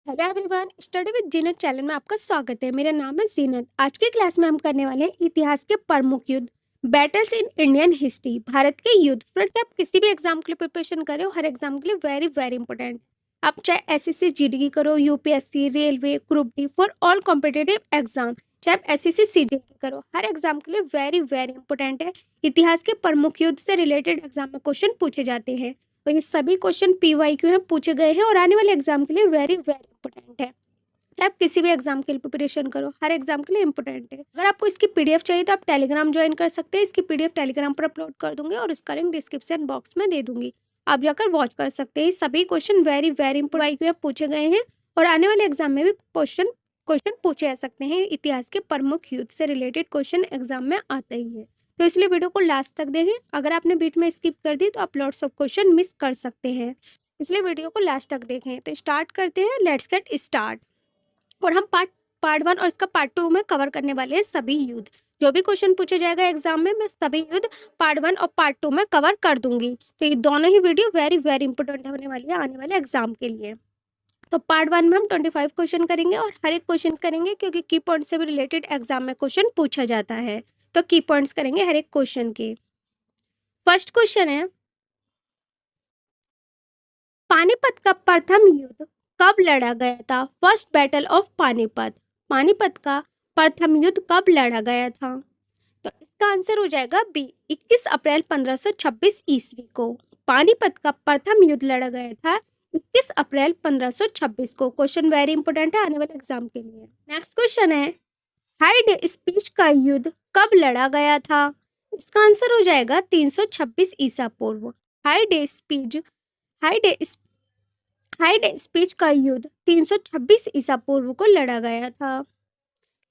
Hello everyone, study with Zeenat channel में आपका स्वागत है। मेरा नाम है जीनत। आज की क्लास में हम करने वाले हैं इतिहास के प्रमुख युद्ध, battles in Indian history, Bharat के युद्ध। फ्रेंड्स, आप किसी भी एग्जाम के लिए प्रिपरेशन कर रहे हो, हर एग्जाम के लिए वेरी वेरी इंपॉर्टेंट। आप चाहे एसएससी जीडी की करो, UPSC, railway, group D, for all competitive exam, चाहे आप एसएससी सीजी की करो, हर एग्जाम के लिए वेरी वेरी इंपॉर्टेंट है। इतिहास के प्रमुख युद्ध से रिलेटेड एग्जाम में क्वेश्चन पूछे जाते हैं और ये सभी क्वेश्चन पीवाईक्यू हैं, पूछे गए हैं और आने वाले एग्जाम के लिए वेरी वेरी इंपॉर्टेंट है। आप किसी भी एग्जाम के लिए प्रिपरेशन करो, हर एग्जाम के लिए इंपॉर्टेंट है। अगर आपको इसकी पीडीएफ चाहिए तो आप टेलीग्राम ज्वाइन कर सकते हैं। इसकी पीडीएफ टेलीग्राम पर अपलोड कर दूंगी और इसका लिंक डिस्क्रिप्शन बॉक्स में दे दूंगी, आप जाकर वॉच कर सकते हैं। सभी क्वेश्चन वेरी वेरी इंपॉर्टेंट पूछे गए हैं और आने वाले एग्जाम में भी क्वेश्चन क्वेश्चन पूछे जा सकते हैं। इतिहास के प्रमुख युद्ध से रिलेटेड क्वेश्चन एग्जाम में आता ही है, तो इसलिए वीडियो को लास्ट तक देखें। अगर आपने बीच में स्किप कर दी तो आप लॉट्स ऑफ क्वेश्चन मिस कर सकते हैं, इसलिए वीडियो को लास्ट तक देखें। तो स्टार्ट करते हैं, लेट्स गेट स्टार्ट। और हम पार्ट 1 और इसका पार्ट 2 में कवर करने वाले हैं सभी युद्ध। जो भी क्वेश्चन पूछे जाएगा एग्जाम में, मैं सभी युद्ध पार्ट 1 और पार्ट 2 में कवर कर दूंगी। तो ये दोनों ही वीडियो वेरी वेरी इंपॉर्टेंट होने वाली है आने वाले एग्जाम के लिए। तो पार्ट 1 में हम 25 क्वेश्चन करेंगे और हर एक क्वेश्चन करेंगे क्योंकि की पॉइंट से भी रिलेटेड एग्जाम में क्वेश्चन पूछा जाता है, तो की पॉइंट्स करेंगे हर एक क्वेश्चन के। फर्स्ट क्वेश्चन है, पानीपत का प्रथम युद्ध कब लड़ा गया था? First battle of Panipat. Panipat का प्रथम युद्ध कब लड़ा गया था? तो इसका आंसर हो जाएगा बी, 21 अप्रैल 1526 ईस्वी को। पानीपत का प्रथम युद्ध लड़ा गया था 21 अप्रैल 1526 को। क्वेश्चन वेरी इंपॉर्टेंट है आने वाले एग्जाम के लिए। नेक्स्ट क्वेश्चन है, हाइड स्पीच का युद्ध कब लड़ा गया था? इसका आंसर हो जाएगा 326 ईसा पूर्व। Hide speech hide hide speech का युद्ध 326 ईसा पूर्व को लड़ा गया था।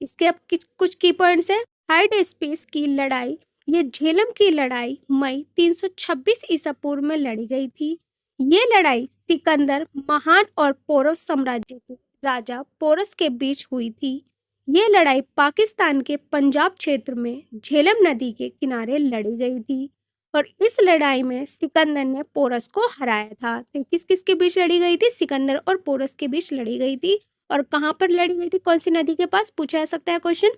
इसके अब कुछ की पॉइंट्स है। हाइड स्पीच की लड़ाई, ये झेलम की लड़ाई मई 326 ईसा पूर्व में लड़ी गई थी। ये लड़ाई सिकंदर महान और पोरस साम्राज्य के राजा पोरस के बीच हुई थी। ये लड़ाई पाकिस्तान के पंजाब क्षेत्र में झेलम नदी के किनारे लड़ी गई थी और इस लड़ाई में सिकंदर ने पोरस को हराया था। तो किस किस के बीच लड़ी गई थी? सिकंदर और पोरस के बीच लड़ी गई थी। और कहाँ पर लड़ी गई थी? कौन सी नदी के पास? पूछा जा सकता है क्वेश्चन।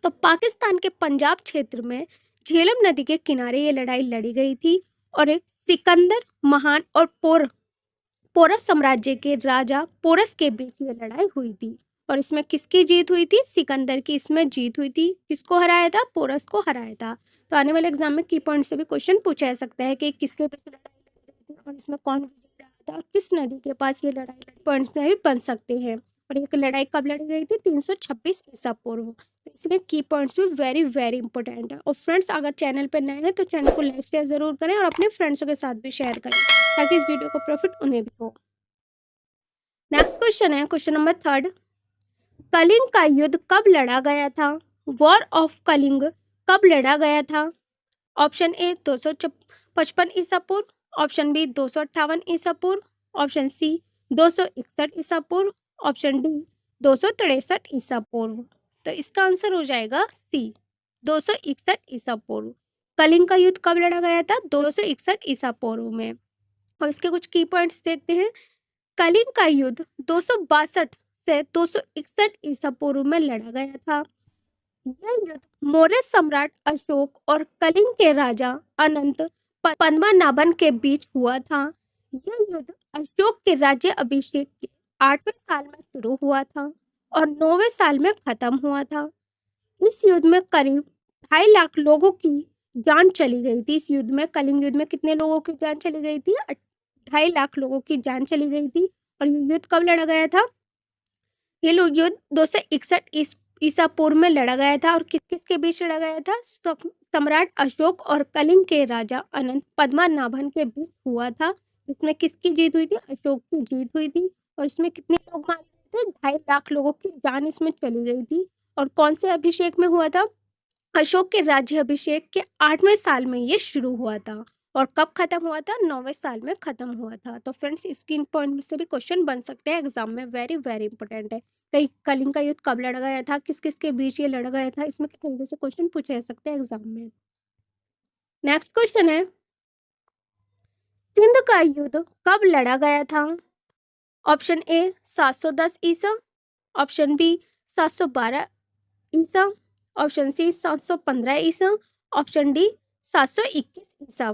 तो पाकिस्तान के पंजाब क्षेत्र में झेलम नदी के किनारे ये लड़ाई लड़ी गई थी और एक सिकंदर महान और पोरस साम्राज्य के राजा पोरस के बीच ये लड़ाई हुई थी। और इसमें किसकी जीत हुई थी? सिकंदर की इसमें जीत हुई थी। किसको हराया था? पोरस को हराया था। तो आने वाले एग्जाम में की पॉइंट से भी क्वेश्चन पूछा जा सकता है कि किसके बीच लड़ाई लड़ी गई थी और इसमें कौन विजयी रहा था और किस नदी के पास ये लड़ाई लड़ी, पॉइंट्स में भी बन सकते हैं। और ये लड़ाई कब लड़ी गई थी? 326 ईसा पूर्व। तो इसलिए की पॉइंट्स भी वेरी वेरी इंपॉर्टेंट है। और फ्रेंड्स, अगर चैनल पर नए हैं तो चैनल को लाइक शेयर जरूर करें और अपने फ्रेंड्सों के साथ भी शेयर करें ताकि इस वीडियो को प्रॉफिट उन्हें भी हो। नेक्स्ट क्वेश्चन है, क्वेश्चन नंबर 3, कलिंग का युद्ध कब लड़ा गया था? वॉर ऑफ कलिंग कब लड़ा गया था? ऑप्शन ए 255 ईसा पूर्व, ऑप्शन बी 258 ईसा पूर्व, ऑप्शन सी 261 ईसा पूर्व, ऑप्शन डी 263 ईसा पूर्व। तो इसका आंसर हो जाएगा सी, 261 ईसा पूर्व। कलिंग का युद्ध कब लड़ा गया था? 261 ईसा पूर्व में। और इसके कुछ की पॉइंट्स देखते हैं। कलिंग का युद्ध 262 से 261 ईसा पूर्व में लड़ा गया था। यह युद्ध मौर्य सम्राट अशोक और कलिंग के राजा अनंत पद्मनाभन के बीच हुआ था। यह युद्ध अशोक के राज्य अभिषेक के 8वें साल में शुरू हुआ था और 9वें साल में खत्म हुआ था। इस युद्ध में करीब 2.5 लाख लोगों की जान चली गई थी। इस युद्ध में, कलिंग युद्ध में कितने लोगों की जान चली गई थी? 2.5 लाख लोगों की जान चली गई थी। और ये युद्ध कब लड़ा गया था? ये युद्ध 261 ईसा पूर्व में लड़ा गया था। और किस किस के बीच लड़ा गया था? सम्राट अशोक और कलिंग के राजा अनंत पद्मनाभन के बीच हुआ था। इसमें किसकी जीत हुई थी? अशोक की जीत हुई थी। और इसमें कितने लोग मारे गए थे? 2.5 लाख लोगों की जान इसमें चली गई थी। और कौन से अभिषेक में हुआ था? अशोक के राज्य अभिषेक के 8वें साल में ये शुरू हुआ था। और कब खत्म हुआ था? 9वें साल में खत्म हुआ था। तो फ्रेंड्स, स्क्रीन पॉइंट से भी क्वेश्चन बन सकते हैं एग्जाम में, वेरी वेरी इंपॉर्टेंट है। कई कलिंग का युद्ध कब लड़ा गया था, किस किस के बीच ये लड़ा गया था, इसमें किस तरीके से क्वेश्चन पूछे जा सकते हैं एग्जाम में। नेक्स्ट क्वेश्चन है, सिंध का युद्ध कब लड़ा गया था? ऑप्शन ए 710 ईसा, ऑप्शन बी 712 ईसा, ऑप्शन सी 715 ईसा, ऑप्शन डी 721 ईसा।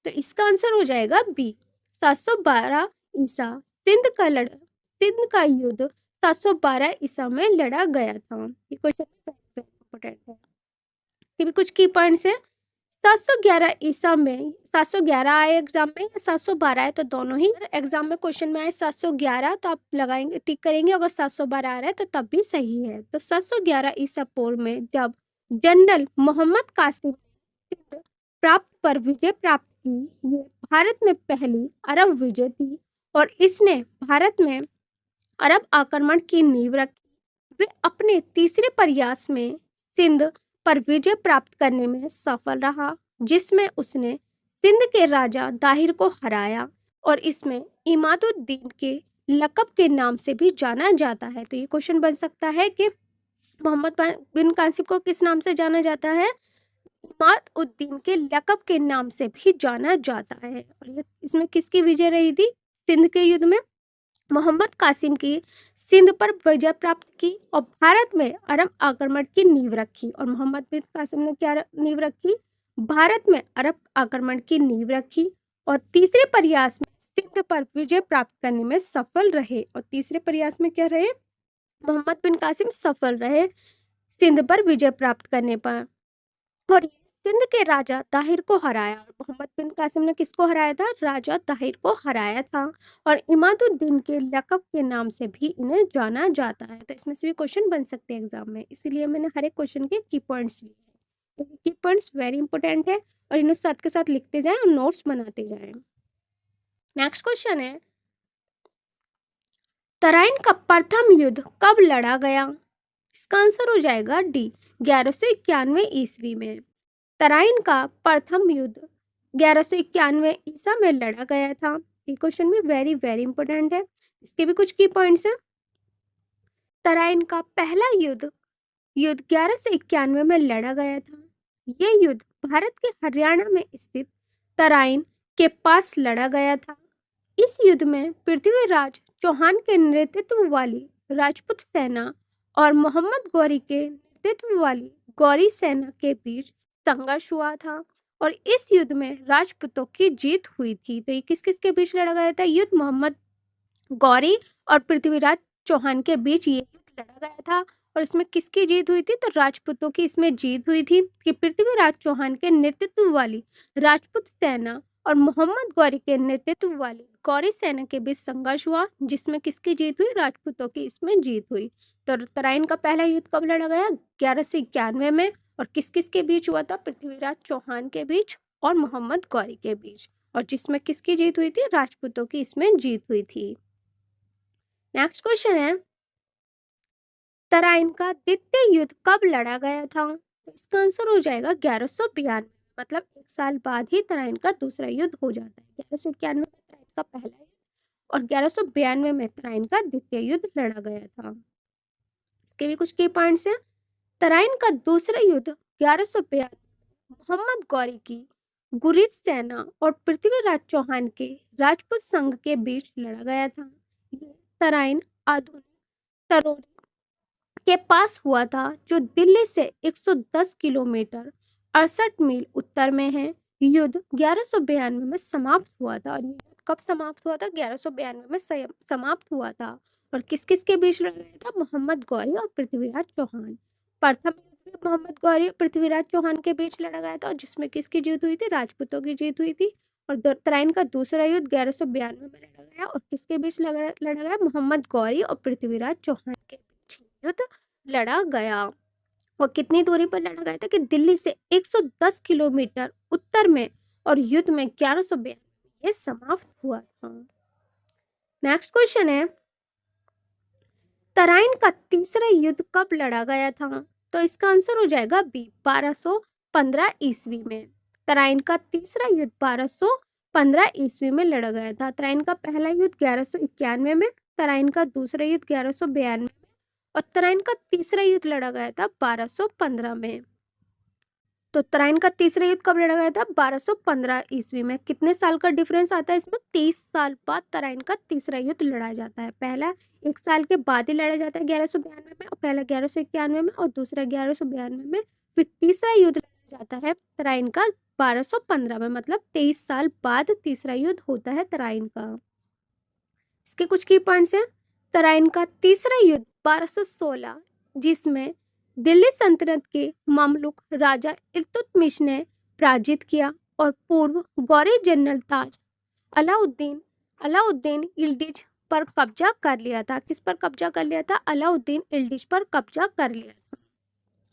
तो इसका आंसर हो जाएगा बी 712 ईसा। सिंध का युद्ध 712 ईसा में लड़ा गया था। ये क्वेश्चन इंपॉर्टेंट है। इसके भी कुछ की पॉइंट्स है। 711 ईसा में 711 आए एग्जाम में या 712 आए, तो दोनों ही एग्जाम में क्वेश्चन में आए 711 तो आप लगाएंगे टिक करेंगे, अगर 712 आ रहा है तो तब भी सही है। तो 711 ईसा पूर्व में जब जनरल मोहम्मद कासिम ने सिंध प्राप्त पर विजय प्राप्त की, ये भारत में पहली अरब विजय थी और इसने भारत में अरब आक्रमण की नींव रखी। वे अपने तीसरे प्रयास में सिंध पर विजय प्राप्त करने में सफल रहा, जिसमें उसने सिंध के राजा दाहिर को हराया और इसमें इमादुद्दीन के लकब के नाम से भी जाना जाता है। तो ये क्वेश्चन बन सकता है कि मोहम्मद बिन कासिम को किस नाम से जाना जाता है? इमादुद्दीन के लकब के नाम से भी जाना जाता है। और ये इसमें किसकी विजय रही थी? सिंध के युद्ध में मोहम्मद कासिम की सिंध पर विजय प्राप्त की और भारत में अरब आक्रमण की नींव रखी। और मोहम्मद बिन कासिम ने क्या नींव रखी? भारत में अरब आक्रमण की नींव रखी और तीसरे प्रयास में सिंध पर विजय प्राप्त करने में सफल रहे। और तीसरे प्रयास में क्या रहे? मोहम्मद बिन कासिम सफल रहे सिंध पर विजय प्राप्त करने पर और सिंध के राजा दाहिर को हराया। और मोहम्मद बिन कासिम ने किसको हराया था? राजा दाहिर को हराया था और इमादुद्दीन के लकब के नाम से भी इन्हें जाना जाता है। तो इसमें से भी क्वेश्चन बन सकते हैं एग्जाम में, इसीलिए मैंने हर एक क्वेश्चन के की पॉइंट्स लिए हैं। तो की पॉइंट्स वेरी इंपॉर्टेंट है और इन्हें साथ के साथ लिखते जाएं और नोट्स बनाते जाएं। नेक्स्ट क्वेश्चन है, तराइन का प्रथम युद्ध कब लड़ा गया? इसका आंसर हो जाएगा डी 1191 ईस्वी में। तराइन का प्रथम युद्ध 1191 ईसा में लड़ा गया था। ये क्वेश्चन भी वेरी वेरी इंपॉर्टेंट है। इसके भी कुछ की पॉइंट्स हैं। तराइन का पहला युद्ध 1191 में लड़ा गया था। यह युद्ध भारत के हरियाणा में स्थित तराइन के पास लड़ा गया था। इस युद्ध में पृथ्वीराज चौहान के नेतृत्व वाली राजपूत सेना और मोहम्मद गौरी के नेतृत्व वाली गौरी सेना के बीच संघर्ष हुआ था और इस युद्ध में राजपूतों की जीत हुई थी। तो ये किस किस के बीच लड़ा गया था युद्ध? मोहम्मद गौरी और पृथ्वीराज चौहान के बीच ये युद्ध लड़ा गया था और इसमें किसकी जीत हुई थी? तो राजपूतों की इसमें जीत हुई थी कि पृथ्वीराज चौहान के नेतृत्व वाली राजपूत सेना और मोहम्मद गौरी के नेतृत्व वाली गौरी सेना के बीच संघर्ष हुआ, जिसमें किसकी जीत हुई? राजपूतों की इसमें जीत हुई। तो तराइन का पहला युद्ध कब लड़ा गया? 1191 में। और किस किस के बीच हुआ था? पृथ्वीराज चौहान के बीच और मोहम्मद गौरी के बीच, और जिसमें किसकी जीत हुई थी? राजपूतों की इसमें जीत हुई थी। नेक्स्ट क्वेश्चन है, तराइन का द्वितीय युद्ध कब लड़ा गया था? तो इसका आंसर हो जाएगा 1192, मतलब एक साल बाद ही तराइन का दूसरा युद्ध हो जाता है। 1191 में तराइन का पहला युद्ध और 1192 में तराइन का द्वितीय युद्ध लड़ा गया था। इसके भी कुछ की पॉइंट्स हैं। तराइन का दूसरा युद्ध 1192 मोहम्मद गौरी की गुरिद सेना और पृथ्वीराज चौहान के राजपूत संघ के बीच लड़ा गया था। ये तराइन आधुनिक तरोरी के पास हुआ था, जो दिल्ली से 110 किलोमीटर 68 मील उत्तर में है। युद्ध 1192 में समाप्त हुआ था और ये युद्ध कब समाप्त हुआ था? 1192 में समाप्त हुआ था। और किस किस के बीच लड़ा गया था? मोहम्मद गौरी और पृथ्वीराज चौहान। प्रथम युद्ध में मोहम्मद गौरी और पृथ्वीराज चौहान के बीच लड़ा गया था और जिसमें किसकी जीत हुई थी? राजपूतों की जीत हुई थी। और तराइन का दूसरा युद्ध 1192 में लड़ा गया और किसके बीच लड़ा गया? मोहम्मद गौरी और पृथ्वीराज चौहान के बीच युद्ध लड़ा गया। और कितनी दूरी पर लड़ा गया था? कि दिल्ली से 110 किलोमीटर उत्तर में, और युद्ध में 1192 में ये समाप्त हुआ था। नेक्स्ट क्वेश्चन है, तराइन का तीसरा युद्ध कब लड़ा गया था? तो इसका आंसर हो जाएगा बी 1215 ईस्वी में। तराइन का तीसरा युद्ध 1215 ईस्वी में लड़ा गया था। तराइन का पहला युद्ध 1191 में, तराइन का दूसरा युद्ध 1192 में और तराइन का तीसरा युद्ध लड़ा गया था 1215 में। तो तराइन का तीसरा युद्ध कब लड़ा गया था? 1215 ईस्वी में। कितने साल का डिफरेंस आता है इसमें? 30 साल बाद तराइन का तीसरा युद्ध लड़ा जाता है। पहला 1 साल के बाद ही लड़ा जाता है 1192 में, और पहला 1191 में और दूसरा 1192 में। फिर तीसरा युद्ध लड़ा जाता है तराइन का 1215 में, मतलब 23 साल बाद तीसरा युद्ध होता है तराइन का। इसके कुछ की पॉइंट्स हैं। तराइन का तीसरा युद्ध 1216, जिसमें दिल्ली सल्तनत के ममलूक राजा इल्तुतमिश ने पराजित किया और पूर्व गौरी जनरल ताज अलाउद्दीन इल्दिज पर कब्जा कर लिया था। किस पर कब्जा कर लिया था? अलाउद्दीन इल्दिज पर कब्जा कर लिया था।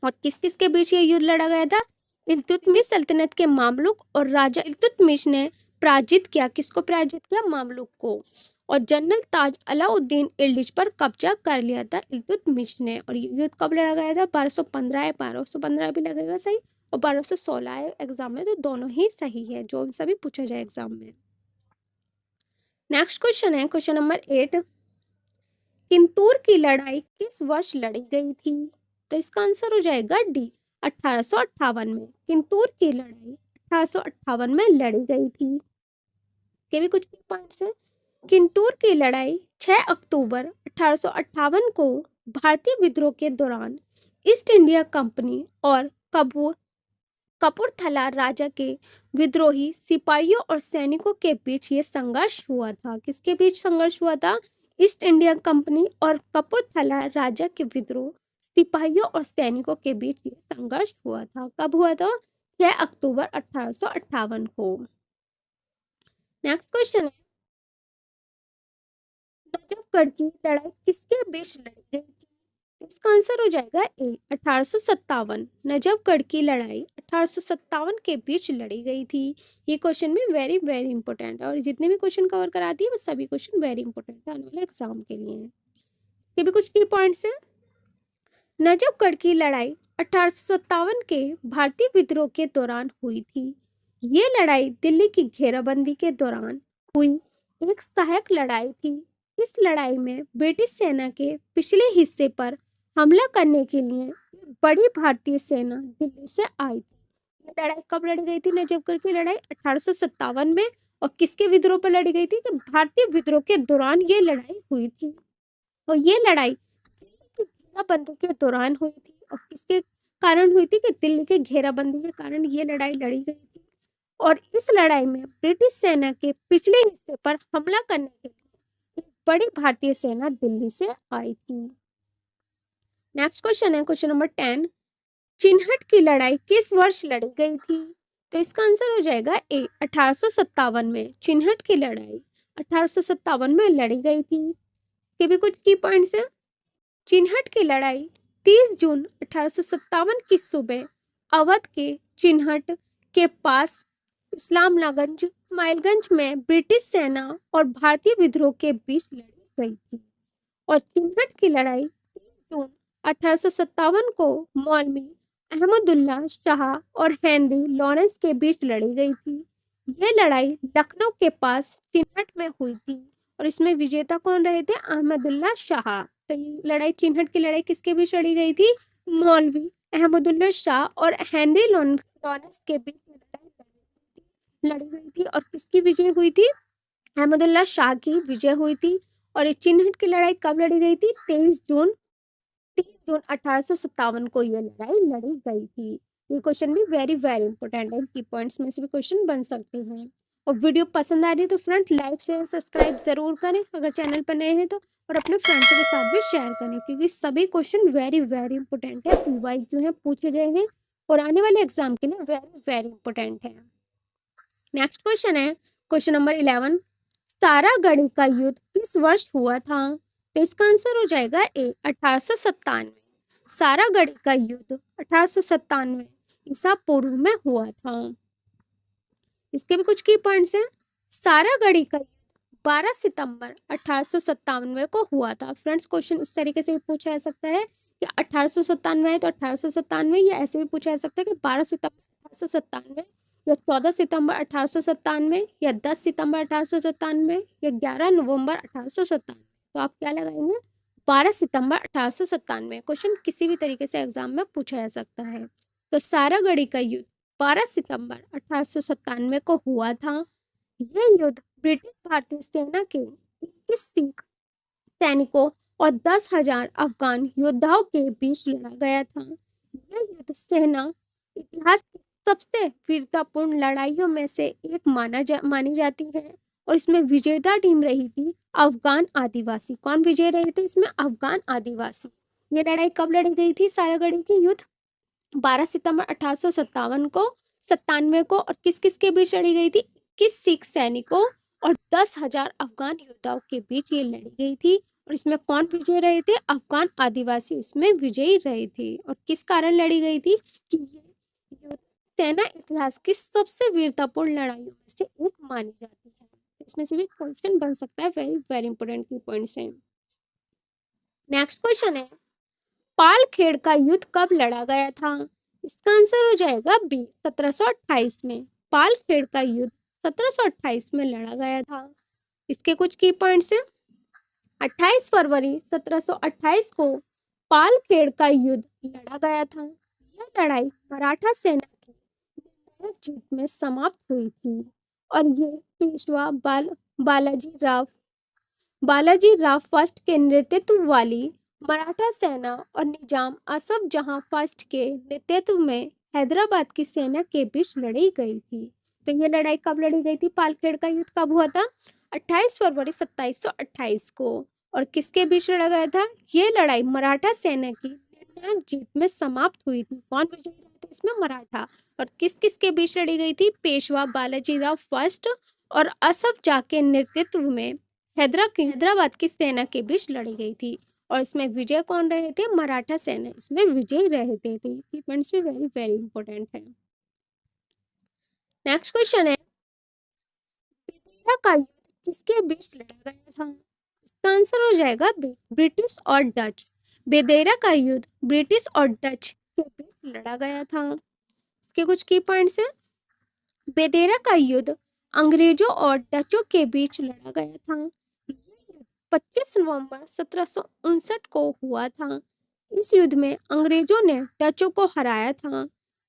और किस किस के बीच ये युद्ध लड़ा गया था? इल्तुतमिश सल्तनत के मामलुक और राजा इल्तुतमिश ने पराजित किया। किसको पराजित किया? मामलुक को। और जनरल ताज अलाउद्दीन इल्दिज पर कब्जा कर लिया था इल्तुतमिश ने। और ये युद्ध कब लड़ा गया था? 1215 है, 1215 भी लगेगा सही, और 1216 है एग्जाम में, तो दोनों ही सही है, जो सभी पूछा जाए एग्जाम में। नेक्स्ट क्वेश्चन है क्वेश्चन नंबर 8। किंतूर की लड़ाई किस वर्ष लड़ी गई थी? तो इसका आंसर हो जाएगा डी, 1858 में। किंतूर की लड़ाई 1858 में लड़ी गई थी। के भी कुछ पॉइंट्स हैं। किंतूर की लड़ाई 6 अक्टूबर 1858 को भारतीय विद्रोह के दौरान ईस्ट इंडिया कंपनी और कपूरथला राजा के विद्रोही सिपाहियों और सैनिकों के बीच ये संघर्ष हुआ था। किसके बीच संघर्ष हुआ था? ईस्ट इंडिया कंपनी और कपूरथला राजा के विद्रोह सिपाहियों और सैनिकों के बीच ये संघर्ष हुआ था। कब हुआ था? 6 अक्टूबर 1858 को। नेक्स्ट क्वेश्चन है, नजफगढ़ की लड़ाई किसके बीच लड़ी गई थी? इसका आंसर हो जाएगा ए, 1857। नजफगढ़ की लड़ाई 1857 के बीच लड़ी गई थी। ये क्वेश्चन भी वेरी वेरी इंपॉर्टेंट है, और जितने भी क्वेश्चन कवर कराती है वो सभी क्वेश्चन वेरी इंपॉर्टेंट है आने वाले एग्जाम के लिए। ये भी कुछ की पॉइंट्स हैं। नजफगढ़ की लड़ाई 1857 के भारतीय विद्रोह के दौरान हुई थी। ये लड़ाई दिल्ली की घेराबंदी के दौरान हुई एक सहायक लड़ाई थी। इस लड़ाई में ब्रिटिश सेना के पिछले हिस्से पर हमला करने के लिए एक बड़ी भारतीय सेना दिल्ली से आई थी। ये लड़ाई कब लड़ी गई थी? नजफगढ़ की लड़ाई 1857 में। और किसके विद्रोह पर लड़ी गई थी? कि भारतीय विद्रोह के दौरान ये लड़ाई हुई थी। और ये लड़ाई दिल्ली की घेराबंदी के दौरान हुई थी। और किसके कारण हुई थी? कि दिल्ली के घेराबंदी के कारण ये लड़ाई लड़ी गई थी। और इस लड़ाई में ब्रिटिश सेना के पिछले हिस्से पर हमला करने के लिए एक बड़ी भारतीय सेना दिल्ली से आई थी। नेक्स्ट क्वेश्चन है क्वेश्चन नंबर 10। चिन्हट की लड़ाई किस वर्ष लड़ी गई थी? तो इसका आंसर हो जाएगा ए, 1857 में। चिन्हट की लड़ाई 1857 में लड़ी गई थी। के भी कुछ की पॉइंट्स हैं। चिन्हट की लड़ाई 30 जून 1857 की सुबह अवध के चिन्हट के पास इस्लामगंज माइलगंज में ब्रिटिश सेना और भारतीय विद्रोह के बीच लड़ी गई थी। और चिन्हट की लड़ाई 30 जून 1857 को मौलवी अहमदुल्ला शाह और हेनरी लॉरेंस के बीच लड़ी गई थी। यह लड़ाई लखनऊ के पास चिन्हट में हुई थी, और इसमें विजेता कौन रहे थे? अहमदुल्ला शाह। तो ये लड़ाई, चिन्हट की लड़ाई किसके बीच लड़ी गई थी? मौलवी अहमदुल्ला शाह और हेनरी लॉरेंस के बीच लड़ी गई थी। और किसकी विजय हुई थी? अहमदुल्ला शाह की विजय हुई थी। और ये चिन्हट की लड़ाई कब लड़ी गई थी? 30 जून 1857 को यह लड़ाई लड़ी गई थी। ये क्वेश्चन भी वेरी वेरी इंपॉर्टेंट है, की पॉइंट्स में से भी क्वेश्चन बन सकते हैं। और वीडियो पसंद आ रही है तो फ्रेंड लाइक शेयर सब्सक्राइब जरूर करें अगर चैनल पर नए हैं तो, और अपने फ्रेंड्स के साथ भी शेयर करें, क्योंकि सभी क्वेश्चन वेरी वेरी इंपॉर्टेंट है, प्रीवाइज जो है पूछे गए हैं और आने वाले एग्जाम के लिए वेरी वेरी इंपॉर्टेंट है। नेक्स्ट क्वेश्चन है क्वेश्चन नंबर 11। सारागढ़ी का युद्ध किस वर्ष हुआ था? तो इसका आंसर हो जाएगा ए, 1897। सारागढ़ी का युद्ध 1897 ईसा पूर्व में हुआ था। इसके भी कुछ की पॉइंट्स हैं। सारागढ़ी का युद्ध 12 सितंबर 1897 को हुआ था। फ्रेंड्स, क्वेश्चन इस तरीके से भी पूछा जा सकता है कि 1897 है तो 1897, या ऐसे भी पूछा जा सकता है कि 12 सितंबर 1897, या 14 सितंबर 1897, या 10 सितंबर 1897, या 11 नवंबर 1897। तो आप क्या लगाएंगे? 12 सितंबर 1897। क्वेश्चन किसी भी तरीके से एग्जाम में पूछा जा सकता है। तो सारागढ़ी का युद्ध 12 सितंबर 1897 को हुआ था। यह युद्ध ब्रिटिश भारतीय सेना के 21 सिख सैनिकों और 10,000 अफगान योद्धाओं के बीच लड़ा गया था। यह युद्ध सेना इतिहास की सबसे वीरतापूर्ण लड़ाइयों में से एक मानी जाती है और इसमें विजेता टीम रही थी अफगान आदिवासी। कौन विजय रहे थे इसमें? अफगान आदिवासी। ये लड़ाई कब लड़ी गई थी? सारागढ़ी की युद्ध 12 सितंबर 1897 को 97 को। और किस किस के बीच लड़ी गई थी? किस सिख सैनिकों और 10,000 अफगान योद्धाओं के बीच ये लड़ी गई थी। और इसमें कौन विजय रहे थे? अफगान आदिवासी इसमें विजयी रहे थे। और किस कारण लड़ी गई थी? कि ये युद्ध सेना इतिहास की सबसे वीरतापूर्ण लड़ाइयों में से एक मानी जाती है। इसमें से भी क्वेश्चन बन सकता है, वेरी वेरी इंपोर्टेंट की पॉइंट्स हैं। नेक्स्ट क्वेश्चन है, पालखेड़ का युद्ध कब लड़ा गया था? इसका आंसर हो जाएगा बी, 1728 में। पालखेड़ का युद्ध 1728 में लड़ा गया था। इसके कुछ की पॉइंट्स हैं। 28 फरवरी 1728 को पालखेड़ का युद्ध लड़ा गया था। यह लड़ाई मराठा सेना की निर्णायक जीत में समाप्त हुई थी और ये पेशवा बालाजी राव फर्स्ट के नेतृत्व वाली मराठा सेना और निजाम असफ जहां फर्स्ट के नेतृत्व में हैदराबाद की सेना के बीच लड़ी गई थी। तो ये लड़ाई कब लड़ी गई थी? पालखेड़ का युद्ध कब हुआ था? 28 फरवरी 1728 को। और किसके बीच लड़ा गया था? ये लड़ाई मराठा सेना की निर्णायक जीत में समाप्त हुई थी। कौन विजयी रहे थे इसमें? मराठा। और किस किस के बीच लड़ी गई थी? पेशवा बालाजीराव फर्स्ट और असफ जाह के नेतृत्व में हैदराबाद की सेना के बीच लड़ी गई थी। और इसमें विजय कौन रहे थे? मराठा सेना इसमें विजयी रहे थे। तो ये पॉइंट्स भी वेरी वेरी इंपॉर्टेंट है। नेक्स्ट क्वेश्चन है, बेदेरा का युद्ध किसके बीच लड़ा गया था? इसका आंसर हो जाएगा बी, ब्रिटिश और डच। बेदेरा का युद्ध ब्रिटिश और डच के बीच लड़ा गया था। इसके कुछ की पॉइंट्स हैं। बेदेरा का युद्ध अंग्रेजों और डचों के बीच लड़ा गया था। यह युद्ध 25 नवंबर 1759 को हुआ था। इस युद्ध में अंग्रेजों ने डचों को हराया था।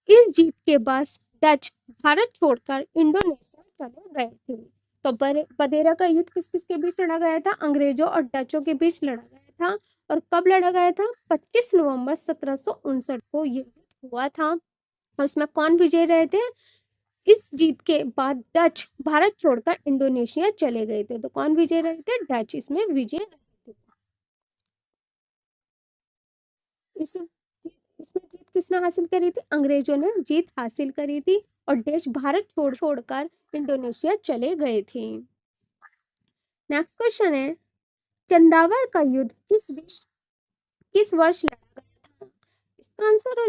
इस जीत के बाद डच भारत छोड़कर इंडोनेशिया चले गए थे। तो बदेरा का युद्ध किस किस के बीच लड़ा गया था? अंग्रेजों और डचों के बीच लड़ा गया था। और कब लड़ा गया था? 25 नवंबर 1759 को ये युद्ध हुआ था। और इसमें कौन विजय रहे थे? इस जीत के बाद डच भारत छोड़कर इंडोनेशिया चले गए थे। तो कौन विजय रहे थे? डच इसमें विजय रहे थे। इसमें जीत किसने हासिल करी थी? अंग्रेजों ने जीत हासिल करी थी और देश भारत छोड़कर इंडोनेशिया चले गए थे। नेक्स्ट क्वेश्चन है, चंदावर का युद्ध किस वर्ष लड़ा गया था? इसका आंसर हो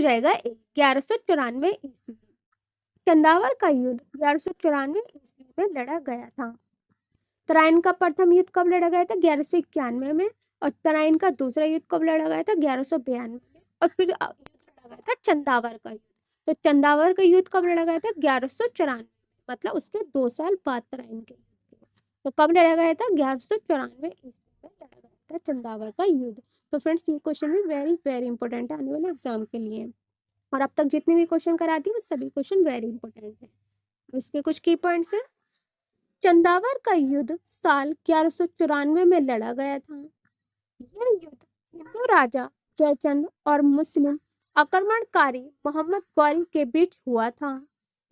जाएगा 1194 ईस्वी। चंदावर का युद्ध 1194 ईस्वी में लड़ा गया था। तराइन का प्रथम युद्ध कब लड़ा गया था? 1191 में। और तराइन का दूसरा युद्ध कब लड़ा गया था? 1192 में। और फिर युद्ध लड़ा गया था चंदावर का युद्ध। तो चंदावर का युद्ध कब लड़ा गया था? 1194, मतलब उसके 2 साल बाद तराइन के युद्ध। तो कब लड़ा गया था? 1194 ईस्वी में लड़ा गया था चंदावर का युद्ध। तो फ्रेंड्स ये क्वेश्चन भी वेरी वेरी इंपॉर्टेंट है आने वाले एग्जाम के लिए। और अब तक जितने भी क्वेश्चन कराती है वो सभी क्वेश्चन वेरी इंपॉर्टेंट है। इसके कुछ की पॉइंट्स है। चंदावर का युद्ध साल 1194 में लड़ा गया था। यह युद्ध हिंदू राजा जयचंद और मुस्लिम आक्रमणकारी मोहम्मद गौरी के बीच हुआ था।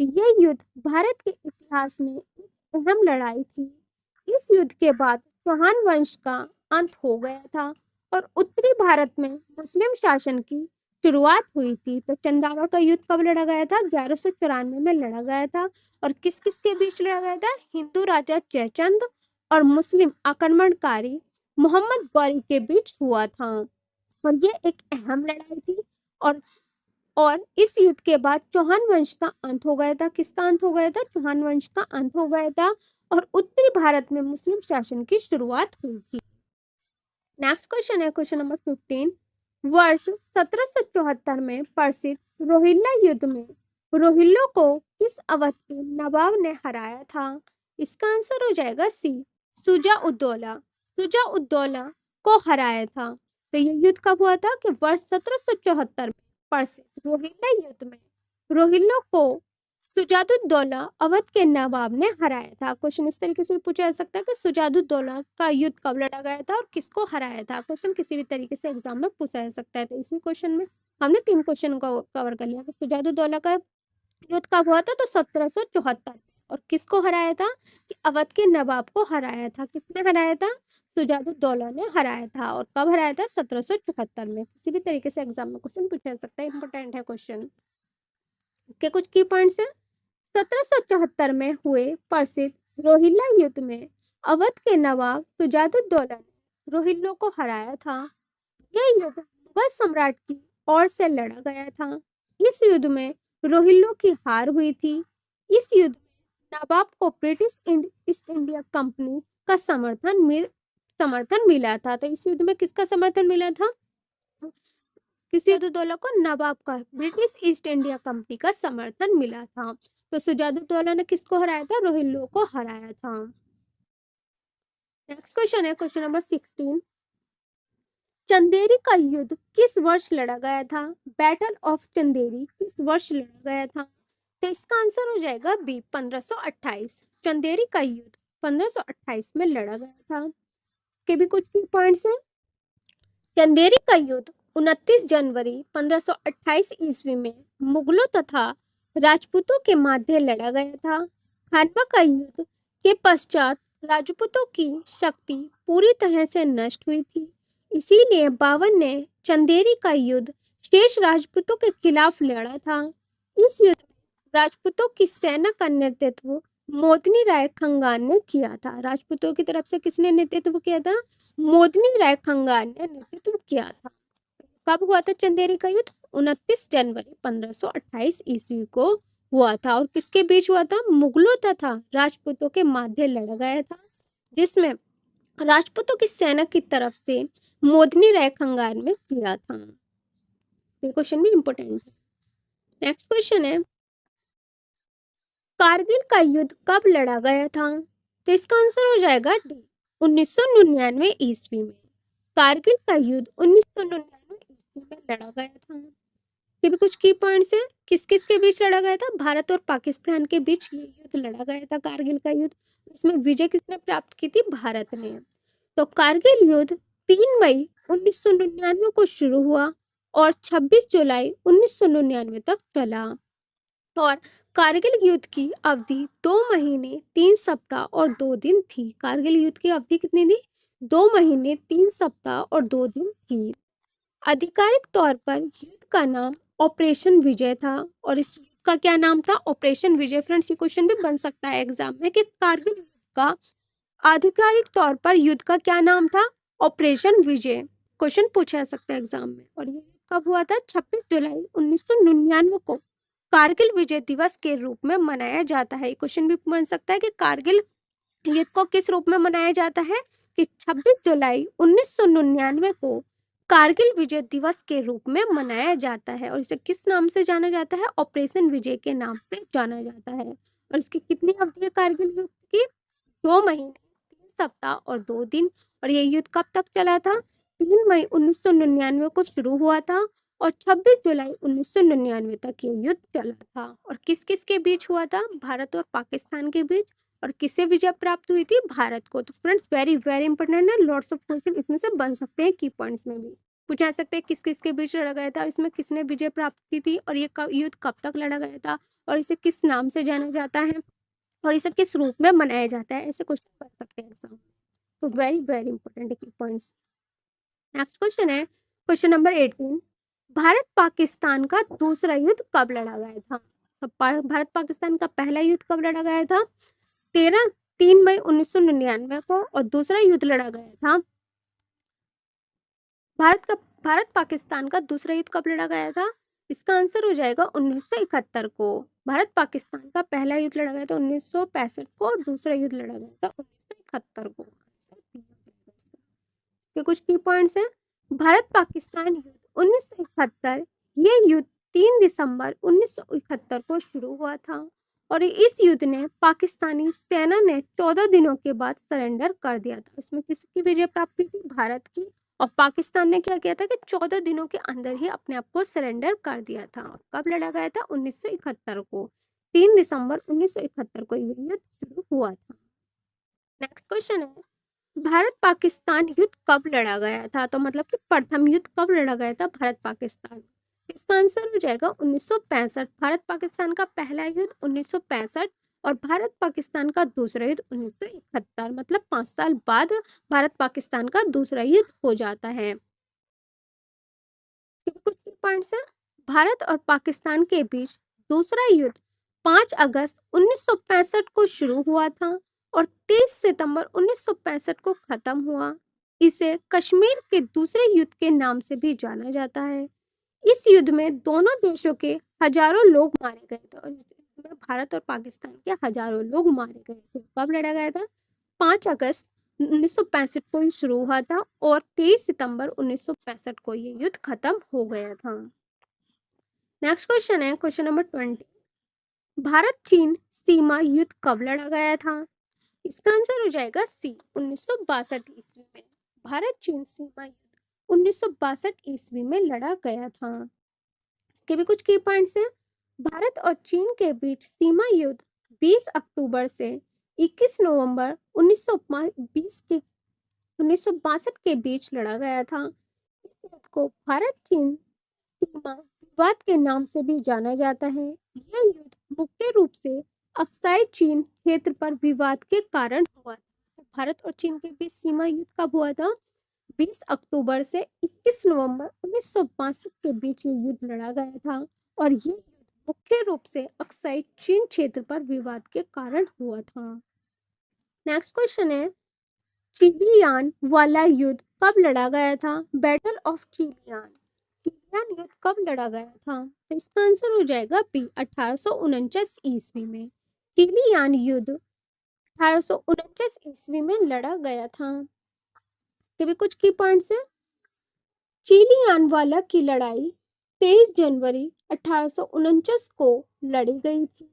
यह युद्ध भारत के इतिहास में एक अहम लड़ाई थी। इस युद्ध के बाद चौहान वंश का अंत हो गया था और उत्तरी भारत में मुस्लिम शासन की शुरुआत हुई थी। तो चंदावर का युद्ध कब लड़ा गया था? 1194 में लड़ा गया था। और किस किस के बीच लड़ा गया था? हिंदू राजा जयचंद और मुस्लिम आक्रमणकारी मोहम्मद गौरी के बीच हुआ था। और ये एक अहम लड़ाई थी। और इस युद्ध के बाद चौहान वंश का अंत हो गया था। किसका अंत हो गया था? चौहान वंश का अंत हो गया था और उत्तरी भारत में मुस्लिम शासन की शुरुआत हुई थी। नेक्स्ट क्वेश्चन है क्वेश्चन नंबर 15। वर्ष 1774 में प्रसिद्ध रोहिल्ला युद्ध में रोहिल्लों को किस अवध के नवाब ने हराया था? इसका आंसर हो जाएगा सी, शुजा-उद-दौला। शुजा-उद-दौला को हराया था। तो ये युद्ध कब हुआ था कि वर्ष 1774 में प्रसिद्ध रोहिल्ला युद्ध में रोहिल्लों को सुजादुद्दौला अवध के नवाब ने हराया था। क्वेश्चन इस तरीके से पूछा जा सकता है कि सुजादुद्दौला का युद्ध कब लड़ा गया था और किसको हराया था। क्वेश्चन किसी भी तरीके से एग्जाम में पूछा जा सकता है। तो इसी क्वेश्चन में हमने 3 क्वेश्चन को कवर कर लिया। सुजादुद्दौला का युद्ध कब हुआ था तो 1774 में। और किसको हराया था कि अवध के नवाब को हराया था। किसने हराया था? सुजादुद्दौला ने हराया था। और कब हराया था? 1774 में। किसी भी तरीके से एग्जाम में क्वेश्चन पूछा जा सकता है, इंपॉर्टेंट है क्वेश्चन। इसके कुछ की पॉइंट्स है। 1774 में हुए प्रसिद्ध रोहिल्ला युद्ध में अवध के नवाब सुजादुद्दौला ने रोहिल्लों को हराया था। यह युद्ध मुगल सम्राट की ओर से लड़ा गया था। इस युद्ध में रोहिल्लों की हार हुई थी। इस युद्ध में नवाब को ब्रिटिश ईस्ट इंडिया कंपनी का समर्थन मिला था। तो इस युद्ध में किसका समर्थन मिला था? सुजादुद्दौला को नवाब का ब्रिटिश ईस्ट इंडिया कंपनी का समर्थन मिला था। तो सुजादुद्दौला ने किसको हराया था? रोहिल्लों को हराया था। नेक्स्ट क्वेश्चन है क्वेश्चन नंबर 16। चंदेरी का युद्ध किस वर्ष लड़ा गया था? बैटल ऑफ चंदेरी किस वर्ष लड़ा गया था? तो इसका आंसर हो जाएगा बी 1528। चंदेरी का युद्ध 1528 में लड़ा गया था। के भी कुछ की पॉइंट्स हैं। चंदेरी का युद्ध 29 जनवरी 1528 ईस्वी में मुगलों तथा राजपूतों के मध्य लड़ा गया था। खानवा का युद्ध के पश्चात राजपूतों की शक्ति पूरी तरह से नष्ट हुई थी। इसीलिए बाबर ने चंदेरी का युद्ध शेष राजपूतों के खिलाफ लड़ा था। इस युद्ध में राजपूतों की सेना का नेतृत्व मोदनी राय खंगान ने किया था। राजपूतों की तरफ से किसने नेतृत्व किया था? मोदनी राय खंगान ने नेतृत्व किया था। कब हुआ था चंदेरी का युद्ध? 29 जनवरी 1528 ईस्वी को हुआ था। और किसके बीच हुआ था? मुगलों तथा राजपूतों के मध्य लड़ा गया था, जिसमें राजपूतों की सेना की तरफ से मोदनी राय खंगान में किया था। ये क्वेश्चन भी इंपॉर्टेंट है। नेक्स्ट क्वेश्चन है कारगिल का युद्ध कब लड़ा गया था? तो इसका आंसर हो जाएगा डी 1999 ईस्वी में। कारगिल का युद्ध 1999 ईस्वी में लड़ा गया था। ये भी कुछ की पॉइंट्स है। किस किस के बीच लड़ा गया था? भारत और पाकिस्तान के बीच ये युद्ध लड़ा गया था, कारगिल का युद्ध। इसमें विजय किसने प्राप्त की थी? भारत ने। तो कारगिल युद्ध 3 मई 1999 को शुरू हुआ और 26 जुलाई 1999 तक चला। और कारगिल युद्ध की अवधि 2 महीने 3 सप्ताह और 2 दिन थी। कारगिल युद्ध की अवधि कितनी थी? 2 महीने 3 सप्ताह और 2 दिन थी। आधिकारिक तौर पर युद्ध का नाम ऑपरेशन विजय था। और इस युद्ध का क्या नाम था? ऑपरेशन विजय। फ्रेंड्स, ये क्वेश्चन भी बन सकता है एग्जाम में कि कारगिल युद्ध का आधिकारिक तौर पर युद्ध का क्या नाम था? ऑपरेशन विजय। क्वेश्चन पूछा जा सकता है एग्जाम में। और ये कब हुआ था? 26 जुलाई 1999 को कारगिल विजय दिवस के रूप में मनाया जाता है। क्वेश्चन भी बन सकता है कि कारगिल युद्ध को किस रूप में मनाया जाता है? कि 26 जुलाई 1999 को कारगिल विजय दिवस के रूप में मनाया जाता है। और इसे किस नाम से जाना जाता है? ऑपरेशन विजय के नाम से जाना जाता है। और इसकी कितनी अवधि है कारगिल युद्ध की? 2 महीने 3 सप्ताह और 2 दिन। और ये युद्ध कब तक चला था? 3 मई 1999 को शुरू हुआ था और 26 जुलाई 1999 तक ये युद्ध चला था। और किस किस के बीच हुआ था? भारत और पाकिस्तान के बीच। और किसे विजय प्राप्त हुई थी? भारत को। तो फ्रेंड्स, वेरी वेरी इंपॉर्टेंट है। लॉट्स ऑफ क्वेश्चन इसमें से बन सकते हैं, की पॉइंट्स में भी पूछा जा सकते हैं किस किस के बीच लड़ा गया था और इसमें किसने विजय प्राप्त की थी और ये युद्ध कब तक लड़ा गया था और इसे किस नाम से जाना जाता है और इसे किस रूप में मनाया जाता है। ऐसे क्वेश्चन बन सकते हैं एग्जाम में। तो वेरी वेरी इंपॉर्टेंट है की पॉइंट्स। नेक्स्ट क्वेश्चन है क्वेश्चन नंबर 18। भारत पाकिस्तान का दूसरा युद्ध कब लड़ा गया था? तो भारत पाकिस्तान का पहला युद्ध कब लड़ा गया था? 3 मई 1999 को। और दूसरा युद्ध लड़ा गया था भारत पाकिस्तान का दूसरा युद्ध कब लड़ा गया था? इसका आंसर हो जाएगा 1971 को। भारत पाकिस्तान का पहला युद्ध लड़ा गया था 1965 को और दूसरा युद्ध लड़ा गया था 1971 को। कुछ की पॉइंट्स हैं। भारत पाकिस्तान युद्ध 1971, यह युद्ध 3 दिसंबर 1971 को शुरू हुआ था और इस युद्ध ने पाकिस्तानी सेना ने 14 दिनों के बाद सरेंडर कर दिया था। इसमें किसकी विजय प्राप्त हुई थी? भारत की। और पाकिस्तान ने क्या किया था कि 14 दिनों के अंदर ही अपने आप को सरेंडर कर दिया था। कब लड़ा गया था? 1971 को, 3 दिसंबर 1971 को ये युद्ध शुरू हुआ था। नेक्स्ट क्वेश्चन है, भारत पाकिस्तान युद्ध कब लड़ा गया था? तो मतलब कि प्रथम युद्ध कब लड़ा गया था भारत पाकिस्तान? इसका आंसर हो जाएगा 1965। भारत पाकिस्तान का पहला युद्ध 1965 और भारत पाकिस्तान का दूसरा युद्ध 1971, मतलब 5 साल बाद भारत पाकिस्तान का दूसरा युद्ध हो जाता है। कुछ पॉइंट्स है, भारत और पाकिस्तान के बीच दूसरा युद्ध 5 अगस्त 1965 को शुरू हुआ था और 23 सितंबर 1965 को खत्म हुआ। इसे कश्मीर के दूसरे युद्ध के नाम से भी जाना जाता है। इस युद्ध में दोनों देशों के हजारों लोग मारे गए थे और इस युद्ध में भारत और पाकिस्तान के हजारों लोग मारे गए थे। कब लड़ा गया था? 5 अगस्त 1965 को ये शुरू हुआ था और 23 सितंबर 1965 को ये युद्ध खत्म हो गया था। नेक्स्ट क्वेश्चन है क्वेश्चन नंबर 20, भारत चीन सीमा युद्ध कब लड़ा गया था? इसका आंसर हो जाएगा सी, 1962 ईस्वी में। भारत चीन सीमा युद्ध 1962 ईस्वी में लड़ा गया था। इसके भी कुछ की पॉइंट्स हैं, भारत और चीन के बीच सीमा युद्ध 20 अक्टूबर से 21 नवंबर 1962 के बीच लड़ा गया था। इस युद्ध को भारत चीन सीमा विवाद के नाम से भी जाना जाता है। यह युद्ध मुख्य रूप से अक्साई चीन क्षेत्र पर विवाद के कारण हुआ था। भारत और चीन के बीच सीमा युद्ध कब हुआ था? 20 अक्टूबर से 21 नवंबर 1962 के बीच ये युद्ध लड़ा गया था और ये युद्ध मुख्य रूप से अक्साई चीन क्षेत्र पर विवाद के कारण हुआ था। नेक्स्ट क्वेश्चन है, चिलियान वाला युद्ध कब लड़ा गया था? बैटल ऑफ चिलियान, चिलियान युद्ध कब लड़ा गया था? तो इसका आंसर हो जाएगा बी, 1849 ईस्वी में। चिलियान युद्ध 1849 ईस्वी में लड़ा गया था। के भी कुछ की पॉइंट्स है, चिलियान वाला की लड़ाई 23 जनवरी 1849 को लड़ी गई थी।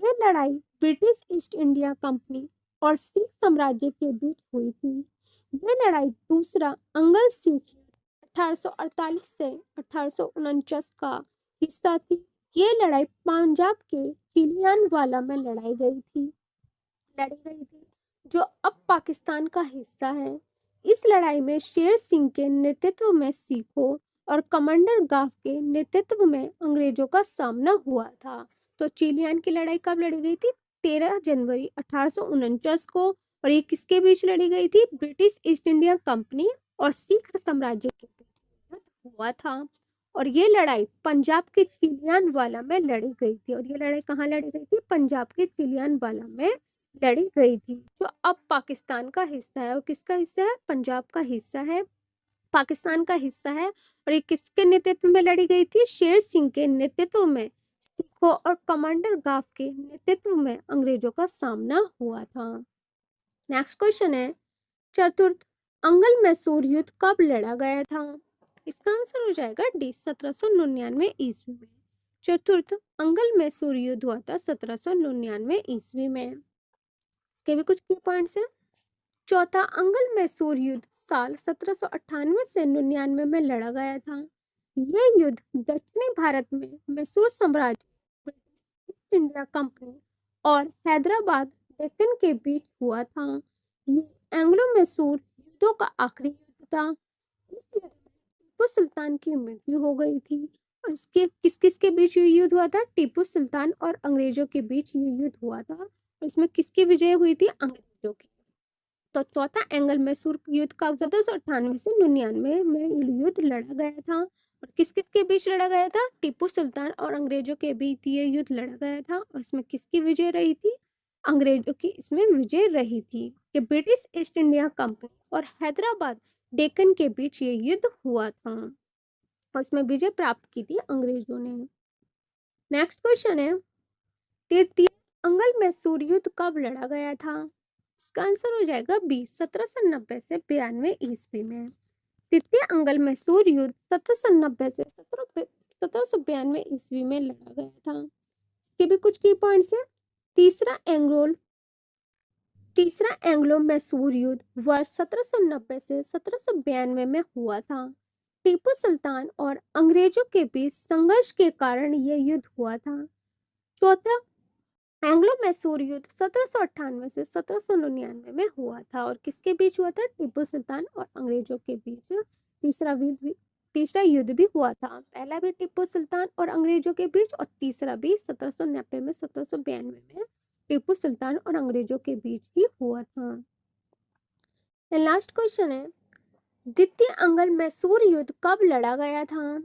यह लड़ाई ब्रिटिश ईस्ट इंडिया कंपनी और सिख साम्राज्य के बीच हुई थी। यह लड़ाई दूसरा अंग्ल सिख युद्ध 1848 से 1849 का हिस्सा थी। यह लड़ाई पंजाब के चिलियानवाला में लड़ी गई थी, जो अब पाकिस्तान का हिस्सा है। इस लड़ाई में शेर सिंह के नेतृत्व में सिखों और कमांडर गाफ के नेतृत्व में अंग्रेजों का सामना हुआ था। तो चिलियान की लड़ाई कब लड़ी गई थी? 13 जनवरी 1849 को, और ये किसके बीच लड़ी गई थी? ब्रिटिश ईस्ट इंडिया कंपनी और सिख साम्राज्य के बीच हुआ था। और ये लड़ाई पंजाब के चिलियानवाला में लड़ी गई थी। और ये लड़ाई कहाँ लड़ी गई थी? पंजाब के चिलियानवाला में लड़ी गई थी, जो अब पाकिस्तान का हिस्सा है। और किसका हिस्सा है? पंजाब का हिस्सा है, पाकिस्तान का हिस्सा है। और ये किसके नेतृत्व में लड़ी गई थी? शेर सिंह के नेतृत्व में सिखों और कमांडर गाफ के नेतृत्व में अंग्रेजों का सामना हुआ था। नेक्स्ट क्वेश्चन है, चतुर्थ अंगल मैसूर युद्ध कब लड़ा गया था? इसका आंसर हो जाएगा डी, 1799 ईस्वी में। चतुर्थ अंगल मैसूर युद्ध हुआ था 1799 ईस्वी में। इसके भी कुछ की पॉइंट्स हैं, चौथा अंगल मैसूर युद्ध साल 1798 से 99 में लड़ा गया था। यह युद्ध दक्षिणी भारत में मैसूर साम्राज्य, ब्रिटिश ईस्ट इंडिया कंपनी और हैदराबाद डेक्कन के बीच हुआ था। ये एंग्लो मैसूर युद्धों का आखिरी युद्ध था। इस युद्ध में टीपू सुल्तान की मृत्यु हो गई थी। और इसके किस किस के बीच ये युद्ध हुआ था? टीपू सुल्तान और अंग्रेजों के बीच ये युद्ध हुआ था। और इसमें किसकी विजय हुई थी? अंग्रेजों की। तो चौथा एंगल मैसूर युद्ध का 1798 से 99 में युद्ध लड़ा गया था। और किस किस के बीच लड़ा गया था? टीपू सुल्तान और अंग्रेजों के बीच ये युद्ध लड़ा गया था। और इसमें किसकी विजय रही थी? अंग्रेजों की इसमें विजय रही थी कि ब्रिटिश ईस्ट इंडिया कंपनी और हैदराबाद डेक्कन के बीच ये युद्ध हुआ था और इसमें विजय प्राप्त की थी अंग्रेजों ने। नेक्स्ट क्वेश्चन है, तृतीय अंगल मैसूर युद्ध कब लड़ा गया था? इसका आंसर हो जाएगा बी, 1790 से 92 ईस्वी में। तृतीय अंगल मैसूर युद्ध 1790 से 1792 ईस्वी में लड़ा गया था। इसके भी कुछ की पॉइंट्स हैं, तीसरा एंग्लो तीसरा एंग्लो मैसूर युद्ध वर्ष 1790 से 1792 में हुआ था। टीपू सुल्तान और अंग्रेजों के बीच संघर्ष के कारण यह युद्ध हुआ था। चौथा एंग्लो मैसूर युद्ध 1798 से 1799 में हुआ था और किसके बीच हुआ था? टीपू सुल्तान और अंग्रेजों के बीच। तीसरा युद्ध भी हुआ था, पहला भी टीपू सुल्तान और अंग्रेजों के बीच और तीसरा भी 1790 में 1792 में टीपू सुल्तान और अंग्रेजों के बीच ही हुआ था। लास्ट क्वेश्चन है, द्वितीय अंगल मैसूर युद्ध कब लड़ा गया था?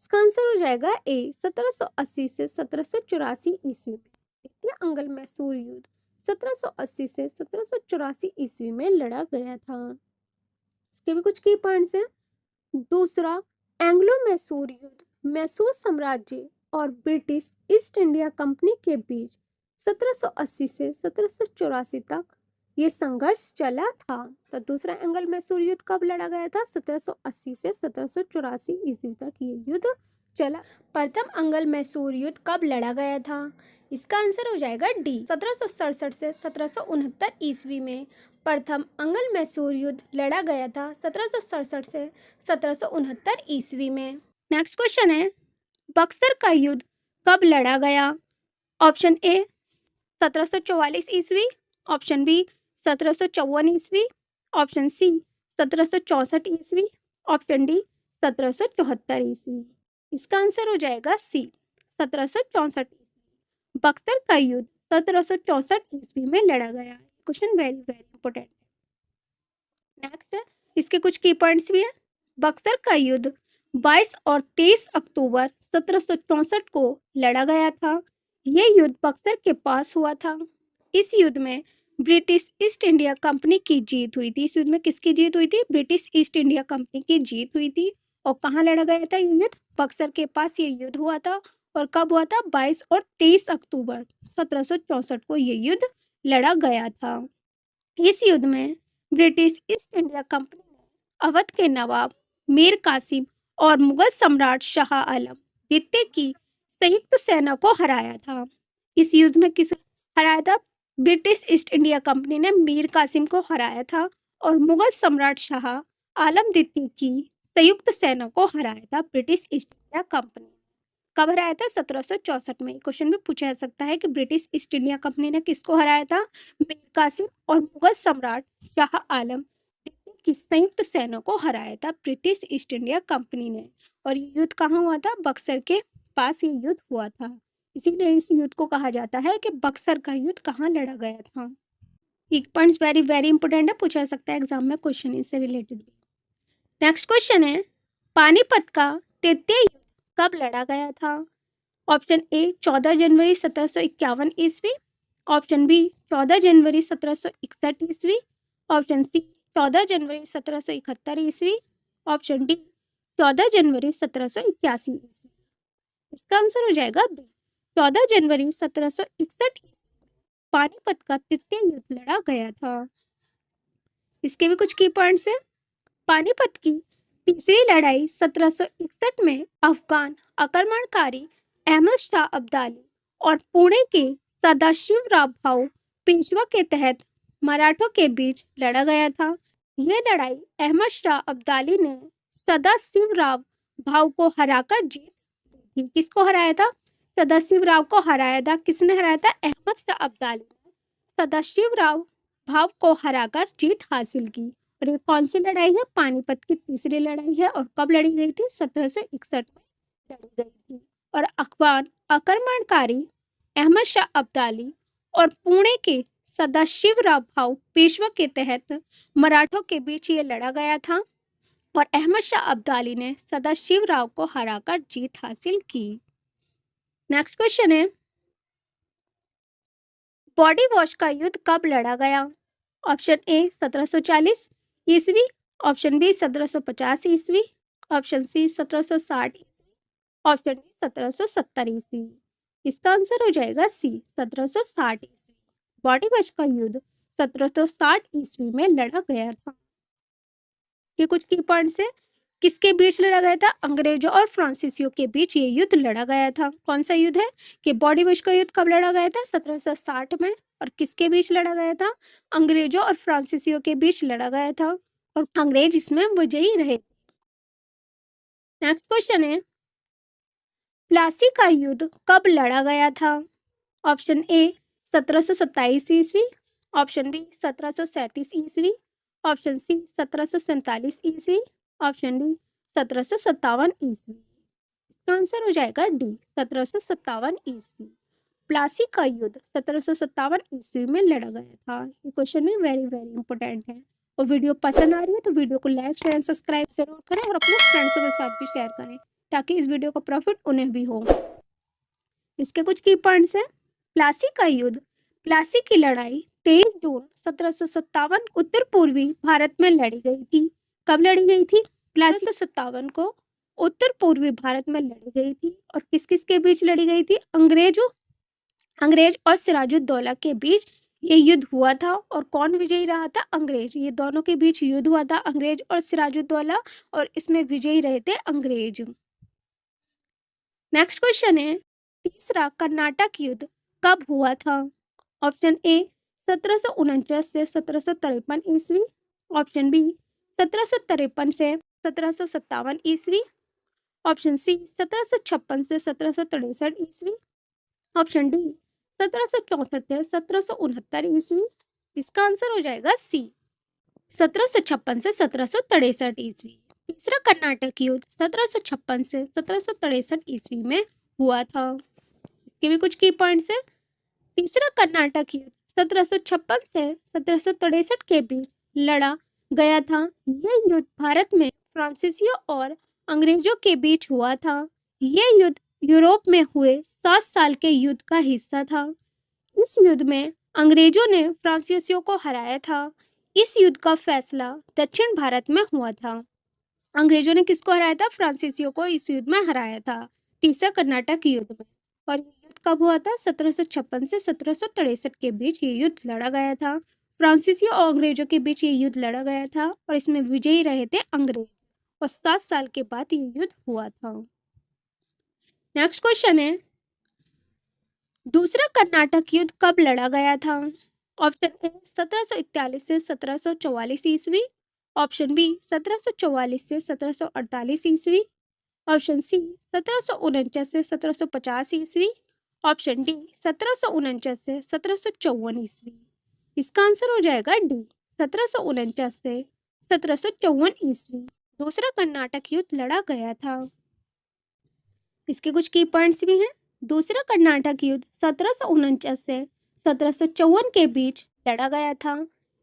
इसका आंसर हो जाएगा ए 1780 से 1784 ईस्वी में। द्वितीय अंगल मैसूर युद्ध 1780 से 1784 ईस्वी में लड़ा गया था। इसके भी कुछ की पॉइंट्स हैं। दूसरा एंग्लो मैसूर युद्ध मैसूर साम्राज्य और ब्रिटिश ईस्ट इंडिया कंपनी के बीच 1780 से 1784 तक ये संघर्ष चला था। तो दूसरा एंग्लो मैसूर युद्ध कब लड़ा गया था? 1780 से 1784 ईस्वी तक ये युद्ध चला। प्रथम एंग्लो मैसूर युद्ध कब लड़ा गया था? इसका आंसर हो जाएगा डी 1767 से 1769 ईस्वी में प्रथम एंग्लो मैसूर युद्ध लड़ा गया था 1767 से 1769 ईस्वी में। नेक्स्ट क्वेश्चन है, बक्सर का युद्ध कब लड़ा गया? ऑप्शन ए 1744 ईस्वी, ऑप्शन बी 1754 ईस्वी, ऑप्शन सी 1764 ईस्वी, ऑप्शन डी 1774 ईस्वी। इसका आंसर हो जाएगा सी 1764 ईस्वी। बक्सर का युद्ध 1764 ईस्वी में लड़ा गया। क्वेश्चन वेरी वेरी इंपॉर्टेंट है। नेक्स्ट है, इसके कुछ की पॉइंट्स भी है। बक्सर का युद्ध 22 और 23 अक्टूबर 1764 को लड़ा गया था। यह युद्ध बक्सर के पास हुआ था। इस युद्ध में ब्रिटिश ईस्ट इंडिया कंपनी की जीत हुई थी। इस युद्ध में किसकी जीत हुई थी? ब्रिटिश ईस्ट इंडिया कंपनी की जीत हुई थी। और कहाँ लड़ा गया था ये युद्ध? बक्सर के पास ये युद्ध हुआ था। और कब हुआ था? 22 और 23 अक्टूबर 1764 को ये युद्ध लड़ा गया था। इस युद्ध में ब्रिटिश ईस्ट इंडिया कंपनी ने अवध के नवाब मीर कासिम और मुगल सम्राट शाह आलम द्वितीय की संयुक्त सेना को हराया था। इस युद्ध में किसे हराया था? ब्रिटिश ईस्ट इंडिया कंपनी ने मीर कासिम को हराया था और मुगल सम्राट शाह आलम द्वितीय की संयुक्त सेना को हराया था ब्रिटिश ईस्ट इंडिया कंपनी। कब हराया था? 1764 में। क्वेश्चन भी पूछा जा सकता है कि ब्रिटिश ईस्ट इंडिया कंपनी ने किसको हराया था? मीर कासिम और मुगल सम्राट शाह आलम द्वितीय की संयुक्त सेना को हराया था ब्रिटिश ईस्ट इंडिया कंपनी ने। और ये युद्ध कहाँ हुआ था? बक्सर के पास ये युद्ध हुआ था। इसीलिए इस युद्ध को कहा जाता है कि बक्सर का युद्ध कहाँ लड़ा गया था। एक पॉइंट वेरी वेरी इंपॉर्टेंट है, पूछा जा सकता है एग्जाम में क्वेश्चन इससे रिलेटेड भी। नेक्स्ट क्वेश्चन है, पानीपत का तृतीय युद्ध कब लड़ा गया था? ऑप्शन ए 14 जनवरी 1751 ईस्वी, ऑप्शन बी 14 जनवरी 1761 ईस्वी, ऑप्शन सी 14 जनवरी 1771 ईस्वी, ऑप्शन डी 14 जनवरी 1781 ईस्वी। इसका आंसर हो जाएगा बी 14 जनवरी 1761 ईस्वी पानीपत का तृतीय युद्ध लड़ा गया था। इसके भी कुछ की पॉइंट्स हैं। पानीपत की तीसरी लड़ाई 1761 में अफगान आक्रमणकारी अहमद शाह अब्दाली और पुणे के सदाशिवराव भाऊ पेशवा के तहत मराठों के बीच लड़ा गया था। यह लड़ाई अहमद शाह अब्दाली ने सदाशिवराव भाऊ को हराकर जीत ली थी। किसको हराया था? सदाशिवराव को हराया था। किसने हराया था? अहमद शाह अब्दाली ने सदाशिवराव भाव को हराकर जीत हासिल की। और ये कौन सी लड़ाई है? पानीपत की तीसरी लड़ाई है। और कब लड़ी गई थी? 1761 में लड़ी गई थी। और अफगान आक्रमणकारी अहमद शाह अब्दाली और पुणे के सदाशिवराव भाऊ पेशवा के तहत मराठों के बीच ये लड़ा गया था और अहमद शाह अब्दाली ने सदाशिवराव को हराकर जीत हासिल की। नेक्स्ट क्वेश्चन है, बॉडी वॉश का युद्ध कब लड़ा गया? ऑप्शन ए 1740 ईस्वी, ऑप्शन बी 1750 ईस्वी, ऑप्शन सी 1760 ईस्वी, ऑप्शन डी 1770 ईस्वी। इसका आंसर हो जाएगा सी 1760 ईस्वी। बॉडी वॉश का युद्ध 1760 ईस्वी में लड़ा गया था। ये कुछ की पॉइंट्स है। किसके बीच लड़ा गया था? अंग्रेजों और फ्रांसीसियों के बीच ये युद्ध लड़ा गया था। कौन सा युद्ध है? कि बॉडी वॉश का युद्ध कब लड़ा गया था? 1760 में। और किसके बीच लड़ा गया था? अंग्रेजों और फ्रांसीसियों के बीच लड़ा गया था और अंग्रेज इसमें विजयी रहे। नेक्स्ट क्वेश्चन है, प्लासी का युद्ध कब लड़ा गया था? ऑप्शन ए 1727 ईस्वी, ऑप्शन बी 1737 ईस्वी, ऑप्शन सी 1747 ईस्वी, ऑप्शन डी 1757 ईस्वी। इसका आंसर हो जाएगा डी 1757 ईस्वी। प्लासी का युद्ध 1757 ईस्वी में लड़ा गया था। ये क्वेश्चन में वेरी वेरी इंपॉर्टेंट है। और वीडियो पसंद आ रही है तो वीडियो को लाइक शेयर एंड सब्सक्राइब जरूर करें और अपने फ्रेंड्सों के साथ भी शेयर करें ताकि इस वीडियो का प्रॉफिट उन्हें भी हो। इसके कुछ की पॉइंट्स हैं। प्लासी का युद्ध, प्लासी की लड़ाई 23 जून 1757 उत्तर पूर्वी भारत में लड़ी गई थी। कब लड़ी गई थी? प्लासी 1757 को उत्तर पूर्वी भारत में लड़ी गई थी और किस किस के बीच लड़ी गई थी? अंग्रेज और सिराजुद्दौला के बीच ये युद्ध हुआ था। और कौन विजयी रहा था? अंग्रेज। ये दोनों के बीच युद्ध हुआ था, अंग्रेज और सिराजुद्दौला, और इसमें विजयी रहे थे अंग्रेज। नेक्स्ट क्वेश्चन है, तीसरा कर्नाटक युद्ध कब हुआ था? ऑप्शन ए 1749 से 1753 ईस्वी, ऑप्शन बी 1753 से 1757 ईस्वी, ऑप्शन सी 1756 से 1763 ईस्वी, ऑप्शन डी 1764 से 1769 ईस्वी। इसका आंसर हो जाएगा सी 1756 से 1763 ईस्वी। तीसरा कर्नाटक युद्ध 1756 से 1763 ईस्वी में हुआ था। इसके भी कुछ की पॉइंट्स है। तीसरा कर्नाटक युद्ध 1756 से 1763 के बीच लड़ा गया था। यह युद्ध भारत में फ्रांसीसियों और अंग्रेजों के बीच हुआ था। यह युद्ध यूरोप में हुए 7 साल के युद्ध का हिस्सा था। इस युद्ध में अंग्रेजों ने फ्रांसीसियों को हराया था। इस युद्ध का फैसला दक्षिण भारत में हुआ था। अंग्रेजों ने किसको हराया था? फ्रांसीसियों को इस युद्ध में हराया था, तीसरा कर्नाटक युद्ध में। और ये युद्ध कब हुआ था? 1756 से 1763 के बीच ये युद्ध लड़ा गया था। फ्रांसीसियों और अंग्रेजों के बीच ये युद्ध लड़ा गया था और इसमें विजयी रहे थे अंग्रेज और 7 साल के बाद ये युद्ध हुआ था। नेक्स्ट क्वेश्चन है, दूसरा कर्नाटक युद्ध कब लड़ा गया था? ऑप्शन ए 1741 से 1744 ईस्वी, ऑप्शन बी 1744 से 1748 ईस्वी, ऑप्शन सी 1749 से 1750 ईस्वी, ऑप्शन डी 1749 से 1754 ईस्वी। इसका आंसर हो जाएगा डी 1749 से 1754 ईस्वी। दूसरा कर्नाटक युद्ध लड़ा गया था। इसके कुछ की पॉइंट्स भी हैं। दूसरा कर्नाटक युद्ध 1749 से 1754 के बीच लड़ा गया था।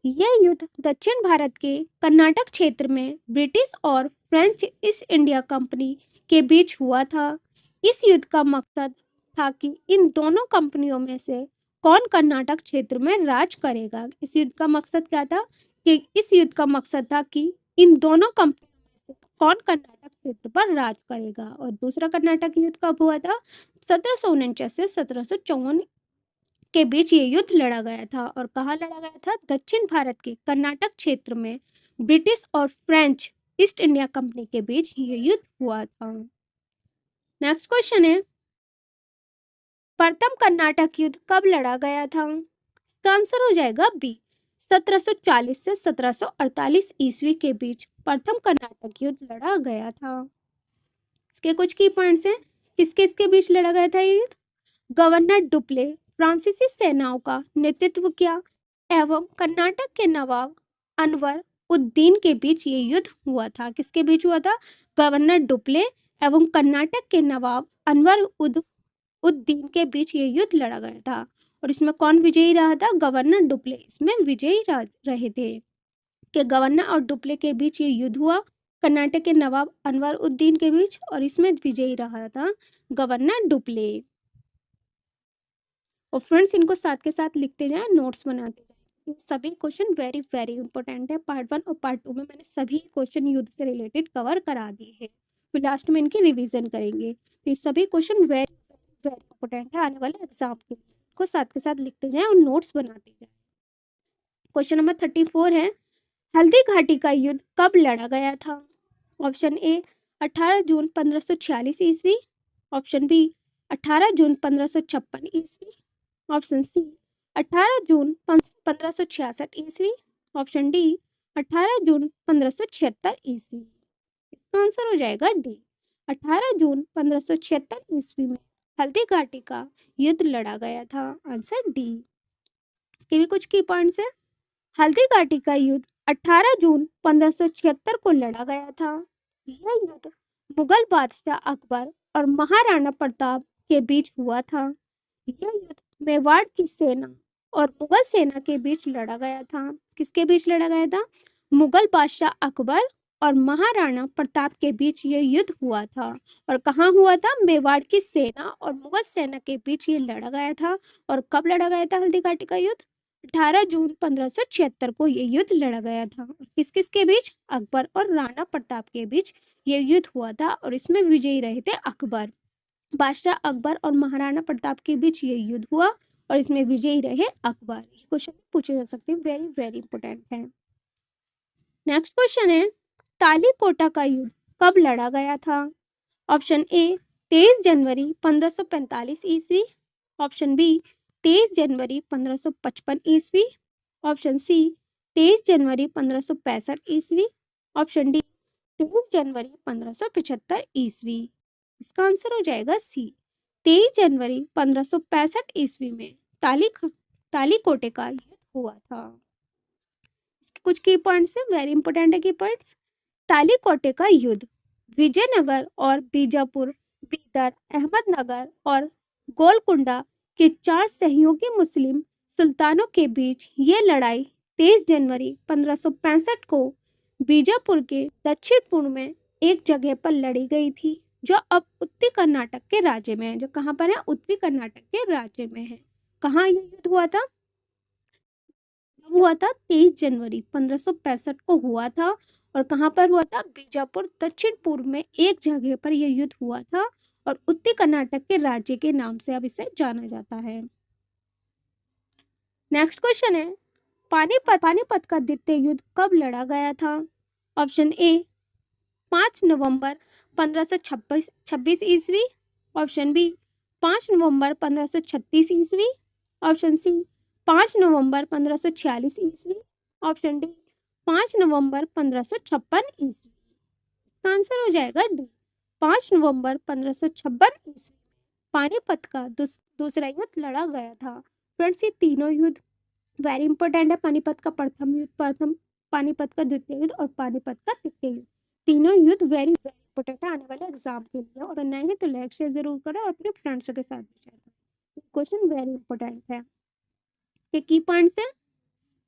यह युद्ध दक्षिण भारत के कर्नाटक क्षेत्र में ब्रिटिश और फ्रेंच ईस्ट इंडिया कंपनी के बीच हुआ था। इस युद्ध का मकसद था कि इन दोनों कंपनियों में से कौन कर्नाटक क्षेत्र में राज करेगा। इस युद्ध का मकसद क्या था? कि इस युद्ध का मकसद था कि इन दोनों कंपनियों में से कौन कर्नाटक क्षेत्र पर राज करेगा। और दूसरा कर्नाटक युद्ध कब हुआ था? 1749 से 1754 के बीच ये युद्ध लड़ा गया था। और कहाँ लड़ा गया था? दक्षिण भारत के कर्नाटक क्षेत्र में ब्रिटिश और फ्रेंच ईस्ट इंडिया कंपनी के बीच ये युद्ध हुआ था। नेक्स्ट क्वेश्चन है, प्रथम कर्नाटक युद्ध कब लड़ा गया था? इसका आंसर हो जाएगा बी 1740 से 1748 ईस्वी के बीच प्रथम कर्नाटक युद्ध लड़ा गया था। इसके कुछ की पॉइंट्स हैं। किसके बीच लड़ा गया था ये युद्ध? गवर्नर डुप्ले फ्रांसीसी सेनाओं का नेतृत्व किया एवं कर्नाटक के नवाब अनवर उद्दीन के बीच ये युद्ध हुआ था। किसके बीच हुआ था? गवर्नर डुप्ले एवं कर्नाटक के नवाब अनवर उद्दीन के बीच ये युद्ध लड़ा गया था। और इसमें कौन विजयी रहा था? गवर्नर डुप्ले इसमें विजयी रहे थे। कि गवर्नर और डुप्ले के बीच ये युद्ध हुआ कर्नाटक के नवाब अनवर उद्दीन के बीच और इसमें विजयी रहा था गवर्नर डुप्ले। और फ्रेंड्स, इनको साथ के साथ लिखते जाएं, नोट्स बनाते जाएं। सभी क्वेश्चन वेरी वेरी इंपॉर्टेंट है। पार्ट 1 और पार्ट 2 में मैंने सभी क्वेश्चन युद्ध से रिलेटेड कवर करा दिए हैं। फिर लास्ट में इनकी रिवीजन करेंगे। तो ये सभी क्वेश्चन वेरी वेरी इंपॉर्टेंट है आने वाले एग्जाम के लिए। इनको साथ के साथ लिखते जाएं और नोट्स बनाते जाएं। क्वेश्चन नंबर 34 है, हल्दी घाटी का युद्ध कब लड़ा गया था? ऑप्शन ए 18 जून 1546 ईस्वी, ऑप्शन बी 18 जून 1556 ईस्वी, ऑप्शन सी 18 जून 1566 ईस्वी। ऑप्शन डी 18 जून 1576 ईस्वी। इसका आंसर हो जाएगा डी 18 जून 1576 ईस्वी में हल्दी घाटी का युद्ध लड़ा गया था। Answer D. इसके भी कुछ की पॉइंट्स है। हल्दी घाटी का युद्ध 18 जून 1576 को लड़ा गया था। यह युद्ध मुगल बादशाह अकबर और महाराणा प्रताप के बीच हुआ था। यह युद्ध मेवाड़ की सेना और मुगल सेना के बीच लड़ा गया था। किसके बीच लड़ा गया था? मुगल बादशाह अकबर और महाराणा प्रताप के बीच यह युद्ध हुआ था। और कहाँ हुआ था? मेवाड़ की सेना और मुगल सेना के बीच ये लड़ा गया था। और कब लड़ा गया था हल्दी घाटी का युद्ध? 18 जून 1576 को यह युद्ध लड़ा गया था। किस किस के बीच? अकबर और राणा प्रताप के बीच यह युद्ध हुआ था और इसमें विजयी रहे थे अकबर। बादशाह अकबर और महाराणा प्रताप के बीच ये युद्ध हुआ और इसमें विजयी रहे अकबर। ये क्वेश्चन पूछे जा सकते हैं, वेरी वेरी इंपॉर्टेंट है। नेक्स्ट क्वेश्चन है तालीकोटा का युद्ध कब लड़ा गया था? ऑप्शन ए 23 जनवरी 1545 ईस्वी। ऑप्शन बी 23 जनवरी 1555 ईस्वी। ऑप्शन सी 23 जनवरी 1565 ईस्वी। ऑप्शन डी 23 जनवरी 1575 ईस्वी। इसका आंसर हो जाएगा सी 23 जनवरी 1565 ईस्वी में तालीकोटे का युद्ध हुआ था। इसके कुछ की पॉइंट्स है, वेरी इंपॉर्टेंट है की पॉइंट्स। तालीकोटे का युद्ध विजयनगर और बीजापुर, बीदर, अहमदनगर और गोलकुंडा के 4 सहयोगी मुस्लिम सुल्तानों के बीच ये लड़ाई 23 जनवरी 1565 को बीजापुर के दक्षिण पूर्व में एक जगह पर लड़ी गई थी जो अब उत्तरी कर्नाटक के राज्य में है। जो कहाँ पर है? उत्तरी कर्नाटक के राज्य में है। कहाँ ये युद्ध हुआ था? हुआ था 23 जनवरी 1565 को हुआ था। और कहाँ पर हुआ था? बीजापुर दक्षिण पूर्व में एक जगह पर यह युद्ध हुआ था और उत्तरी कर्नाटक के राज्य के नाम से अब इसे जाना जाता है। नेक्स्ट क्वेश्चन है पानीपत का द्वितीय युद्ध कब लड़ा गया था? ऑप्शन ए 5 नवंबर 1526 ईस्वी। ऑप्शन बी 5 नवंबर 1536 ईस्वी। ऑप्शन सी 5 नवंबर 1546 ईस्वी। ऑप्शन डी 5 नवंबर 1556 ईस्वी। इसका आंसर हो जाएगा डी 5 नवंबर 1556 ईस्वी पानीपत का दूसरा युद्ध लड़ा गया था। फ्रेंड्स ये तीनों युद्ध वेरी इंपॉर्टेंट है। पानीपत का प्रथम युद्ध, पानीपत का द्वितीय युद्ध और पानीपत का तृतीय युद्ध, तीनों युद्ध वेरी वेरी इंपॉर्टेंट है आने वाले एग्जाम के लिए। और नए हैं तो लाइक शेयर जरूर करें और अपने फ्रेंड्स के साथ भी शेयर करें। क्वेश्चन वेरी इंपॉर्टेंट है। के की पॉइंट्स है।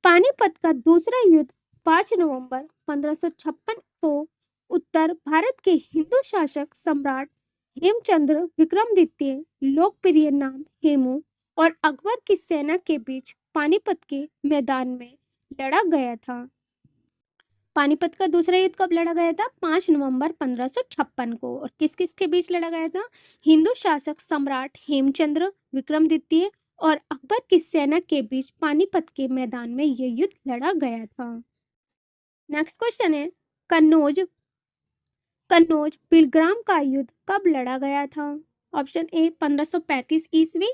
पानीपत का दूसरा युद्ध 5 नवंबर 1556 को उत्तर भारत के हिंदू शासक सम्राट हेमचंद्र विक्रमादित्य, लोकप्रिय नाम हेमू, और अकबर की सेना के बीच पानीपत के मैदान में लड़ा गया था। पानीपत का दूसरा युद्ध कब लड़ा गया था? 5 नवंबर 1556 को। और किस किस के बीच लड़ा गया था? हिंदू शासक सम्राट हेमचंद्र विक्रमादित्य और अकबर की सेना के बीच पानीपत के मैदान में यह युद्ध लड़ा गया था। नेक्स्ट क्वेश्चन है कन्नौज बिलग्राम का युद्ध कब लड़ा गया था? ऑप्शन ए 1535 ईस्वी।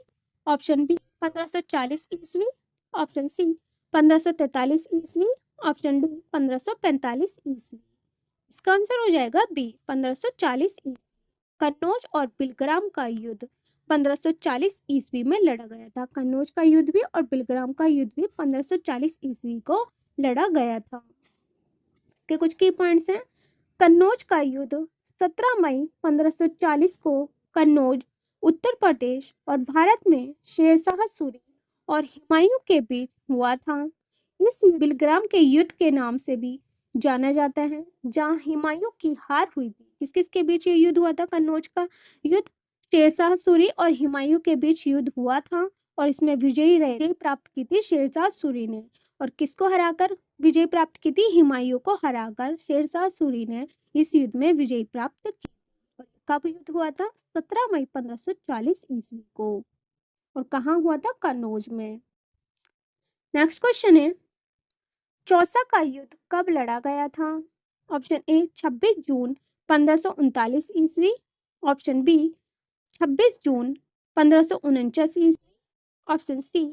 ऑप्शन बी 1540 ईस्वी। ऑप्शन सी 1543 ईस्वी। ऑप्शन डी 1545 ईस्वी। इसका आंसर हो जाएगा बी 1540 ईस्वी। कन्नौज और बिलग्राम का युद्ध 1540 ईस्वी में लड़ा गया था। कन्नौज का युद्ध भी और बिलग्राम का युद्ध भी 1540 ईस्वी को लड़ा गया था। के कुछ की पॉइंट्स हैं। कन्नौज का युद्ध 17 मई 1540 को कन्नौज, उत्तर प्रदेश और भारत में शेरशाह सूरी और हुमायूं के बीच हुआ था। इस बिलग्राम के युद्ध के नाम से भी जाना जाता है, जहां हुमायूं की हार हुई थी। किस किस के बीच ये युद्ध हुआ था? कन्नौज का युद्ध शेरशाह सूरी और हुमायूं के बीच युद्ध हुआ था और इसमें विजय प्राप्त की थी शेरशाह सूरी ने। और किसको हराकर विजय प्राप्त की थी? हुमायूं को हराकर शेरशाह सूरी ने इस युद्ध में विजय प्राप्त की। और कब युद्ध हुआ था? 17 मई 1540 ईस्वी को। और कहाँ हुआ था? कन्नौज में। नेक्स्ट क्वेश्चन है चौसा का युद्ध कब लड़ा गया था? ऑप्शन ए 26 जून 1539 ईस्वी। ऑप्शन बी 26 जून 1549 ईस्वी। ऑप्शन सी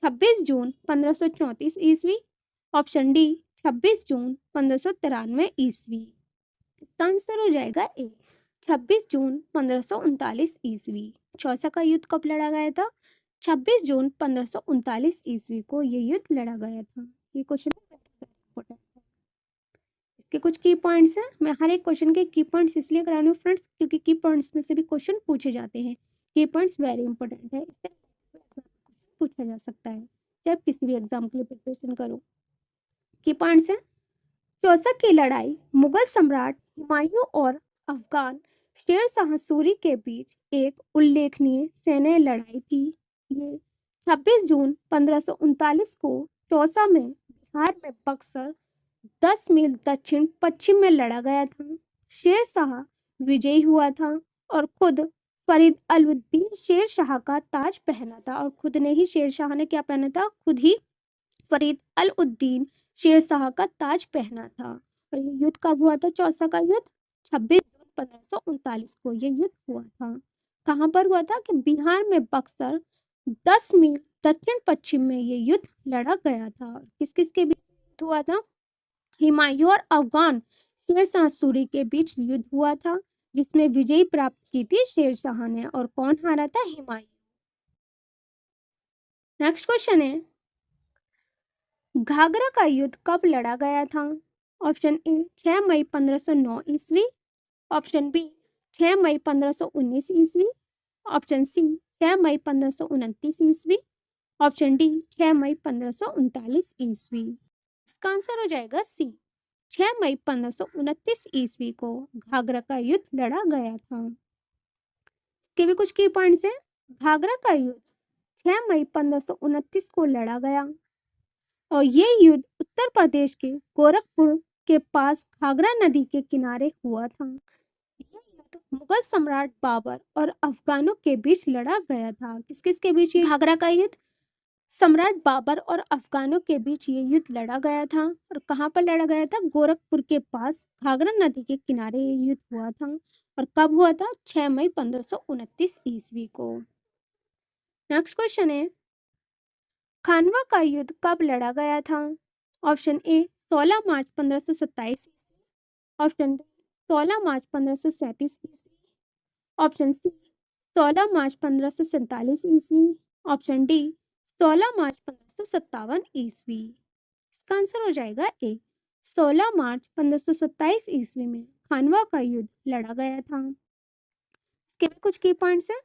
26 जून 1534 ईस्वी। ऑप्शन डी 26 जून 1593 ईस्वी। इसका आंसर हो जाएगा ए 26 जून 1539 ईस्वी। चौसा का युद्ध कब लड़ा गया था? 26 जून 1539 ईस्वी को ये युद्ध लड़ा गया था। ये क्वेश्चन इंपॉर्टेंट है। इसके कुछ की पॉइंट्स हैं। मैं हर एक क्वेश्चन के की पॉइंट्स इसलिए करा रही हूँ फ्रेंड्स, क्योंकि की पॉइंट्स में से भी क्वेश्चन पूछे जाते हैं। की पॉइंट्स वेरी इंपॉर्टेंट है, इससे पूछा जा सकता है जब किसी भी एग्जाम के लिए प्रिपरेशन करो। की पॉइंट्स हैं। चौसा की लड़ाई मुगल सम्राट हुमायूं और अफगान शेर शाह सूरी के बीच एक उल्लेखनीय सैन्य लड़ाई थी। ये 26 जून 1539 को चौसा में बिहार में बक्सर 10 मील दक्षिण पश्चिम में लड़ा गया था। शेर शाह विजयी हुआ था और खुद फरीद अलउद्दीन शेर शाह का ताज पहना था। और खुद ने ही शेर शाह ने क्या पहना था? खुद ही फरीद अलउद्दीन शेर शाह का ताज पहना था। और ये युद्ध कब हुआ था? चौसा का युद्ध 26 जून 1539 को ये युद्ध हुआ था। कहाँ पर हुआ था? कि बिहार में बक्सर 10 मील दक्षिण पश्चिम में ये युद्ध लड़ा गया था। किस किस के बीच हुआ था? हुमायूं और अफगान शेर शाह सूरी के बीच युद्ध हुआ था, जिसमें विजय प्राप्त की थी शेर शाह ने। और कौन हारा था? हुमायूं। नेक्स्ट क्वेश्चन है, घाघरा का युद्ध कब लड़ा गया था? ऑप्शन ए 6 मई 1509 ईस्वी। ऑप्शन बी 6 मई 1519 ईस्वी। ऑप्शन सी 6 मई 1529 ईस्वी। ऑप्शन डी 6 मई 1539 ईस्वी। इसका आंसर हो जाएगा सी 6 मई 1529 ईस्वी को घाघरा का युद्ध लड़ा गया था। इसके भी कुछ की पॉइंट्स हैं। घाघरा का युद्ध 6 मई 1529 को लड़ा गया और ये युद्ध उत्तर प्रदेश के गोरखपुर के पास घाघरा नदी के किनारे हुआ था। यह युद्ध मुगल सम्राट बाबर और अफगानों के बीच लड़ा गया था। किस किस के बीच ये घाघरा का युद्ध? सम्राट बाबर और अफगानों के बीच ये युद्ध लड़ा गया था। और कहाँ पर लड़ा गया था? गोरखपुर के पास घाघरा नदी के किनारे ये युद्ध हुआ था। और कब हुआ था? 6 मई 1529 ईस्वी को। नेक्स्ट क्वेश्चन है, खानवा का युद्ध कब लड़ा गया था? ऑप्शन ए 16 मार्च 1527 ईस्वी। ऑप्शन बी 16 मार्च 1537 ईस्वी। ऑप्शन सी 16 मार्च 1547 ईस्वी। ऑप्शन डी 16 मार्च 1557 ईस्वी। इसका आंसर हो जाएगा ए 16 मार्च 1527 ईस्वी में खानवा का युद्ध लड़ा गया था। इसके भी कुछ की पॉइंट्स हैं।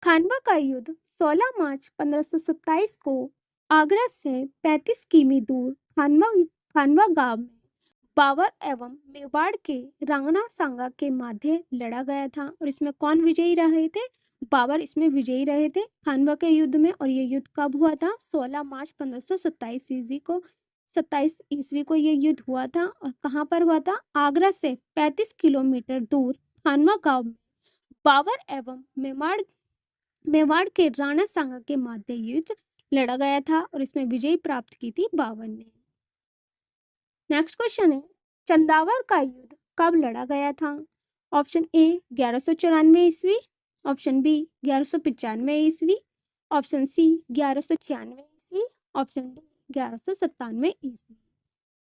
खानवा का युद्ध 16 मार्च 1527 को आगरा से 35 किमी दूर खानवा गांव में बाबर एवं मेवाड़ के राणा सांगा के मध्य लड़ा गया था। और इसमें कौन विजयी रहे थे? बाबर इसमें विजयी रहे थे खानवा के युद्ध में। और ये युद्ध कब हुआ था? 16 मार्च 1527 ईस्वी को ये युद्ध हुआ था। और कहाँ पर हुआ था? आगरा से 35 किलोमीटर दूर खानवा गांव में बाबर एवं मेवाड़ के राणा सांगा के मध्य युद्ध लड़ा गया था और इसमें विजय प्राप्त की थी बाबर ने। नेक्स्ट क्वेश्चन है, चंदावर का युद्ध कब लड़ा गया था? ऑप्शन ए 1194 ईस्वी। ऑप्शन बी 1195 ईस्वी। ऑप्शन सी 1196 ईस्वी। ऑप्शन डी 1197 ईस्वी।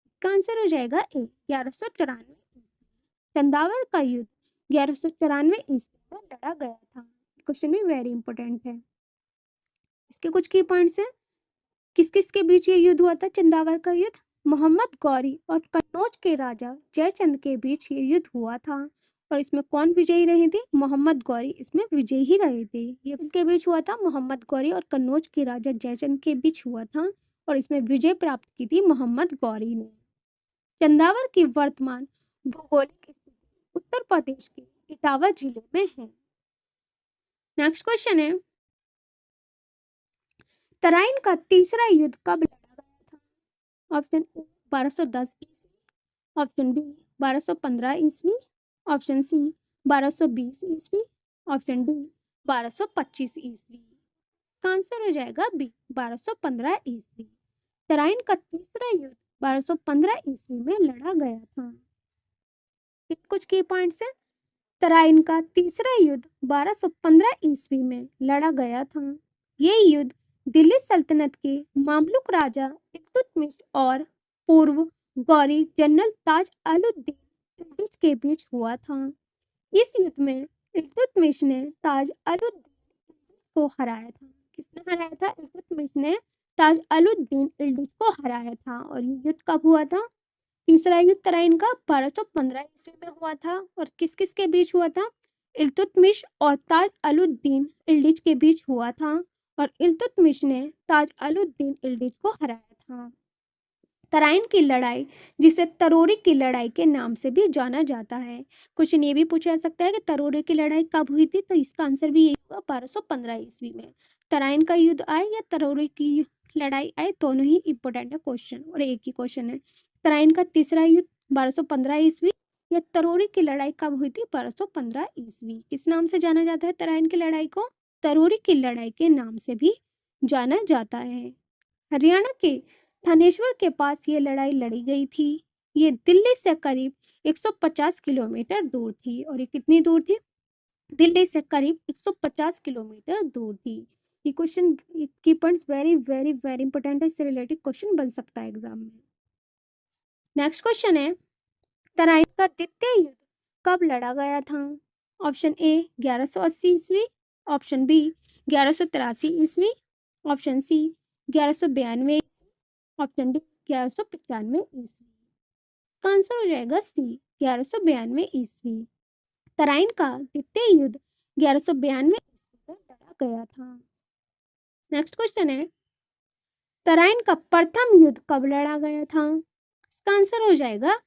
इसका आंसर हो जाएगा ए 1194 ईस्वी। चंदावर का युद्ध 1194 ईस्वी में लड़ा गया था। क्वेश्चन भी वेरी इंपॉर्टेंट है। इसके कुछ की पॉइंट्स हैं। किस किस के बीच ये युद्ध हुआ था? चंदावर का युद्ध मोहम्मद गौरी और कन्नौज के राजा जयचंद के बीच ये युद्ध हुआ था। और इसमें कौन विजयी रहे थे? मोहम्मद गौरी इसमें विजयी ही रहे थे। ये किसके बीच हुआ था? मोहम्मद गौरी और कन्नौज के राजा जयचंद के बीच हुआ था और इसमें विजय प्राप्त की थी मोहम्मद गौरी ने। चंदावर की वर्तमान भौगोलिक स्थिति उत्तर प्रदेश के इटावा जिले में है। नेक्स्ट क्वेश्चन है, तराइन का तीसरा युद्ध कब लड़ा गया था? ऑप्शन ए 1210 ईस्वी। ऑप्शन बी 1215 ईस्वी। ऑप्शन सी 1220 ईस्वी। ऑप्शन डी 1225 ईस्वी। इसका आंसर हो जाएगा बी 1215 ईस्वी। तराइन का तीसरा युद्ध 1215 ईस्वी में लड़ा गया था। कुछ की पॉइंट्स है। तराइन का तीसरा युद्ध 1215 ईस्वी में लड़ा गया था। ये युद्ध दिल्ली सल्तनत के मामलुक राजा इल्तुतमिश और पूर्व गौरी जनरल ताज अलुद्दीन खिलजी के बीच हुआ था। इस युद्ध में इल्तुतमिश ने ताज अलुद्दीन को हराया था। किसने हराया था? इल्तुतमिश ने ताज अलुद्दीन खिलजी को हराया था। और ये युद्ध कब हुआ था? तीसरा युद्ध तराइन का 1215 ईस्वी में हुआ था। और किस किस के बीच हुआ था? इल्तुतमिश और ताज अलुद्दीन खिलजी के बीच हुआ था। और इल्तुतमिश ने ताज अलुद्दीन खिलजी को हराया था। तराइन की लड़ाई, जिसे तरोरी की लड़ाई के नाम से भी जाना जाता है। क्वेश्चन ये भी पूछा जा सकता है कि तरोरी की लड़ाई कब हुई थी, तो इसका आंसर भी यही होगा 1215 ईस्वी में। तराइन का युद्ध आए या तरोरी की लड़ाई आए, दोनों ही इंपॉर्टेंट है क्वेश्चन, और एक ही क्वेश्चन है। तराइन का तीसरा युद्ध 1215 ईस्वी या तरोरी की लड़ाई कब हुई थी? 1215 ईस्वी। किस नाम से जाना जाता है तराइन की लड़ाई को? तरोरी की लड़ाई के नाम से भी जाना जाता है। हरियाणा के थानेश्वर के पास ये लड़ाई लड़ी गई थी। ये दिल्ली से करीब 150 किलोमीटर दूर थी। और ये कितनी दूर थी? दिल्ली से करीब 150 किलोमीटर दूर थी। ये क्वेश्चन की points very very very important है, इससे रिलेटेड क्वेश्चन बन सकता है एग्जाम में। नेक्स्ट क्वेश्चन है, तराइन का द्वितीय युद्ध कब लड़ा गया था? ऑप्शन ए 1180 ईस्वी, ऑप्शन बी 1183 ईस्वी, ऑप्शन सी 1192, ऑप्शन डी 1195 ईस्वी। का आंसर हो जाएगा सी 1192 ईस्वी। तराइन का द्वितीय युद्ध 1192 ईस्वी में लड़ा गया था। नेक्स्ट क्वेश्चन है, तराइन का प्रथम युद्ध कब लड़ा गया था? इसका आंसर हो जाएगा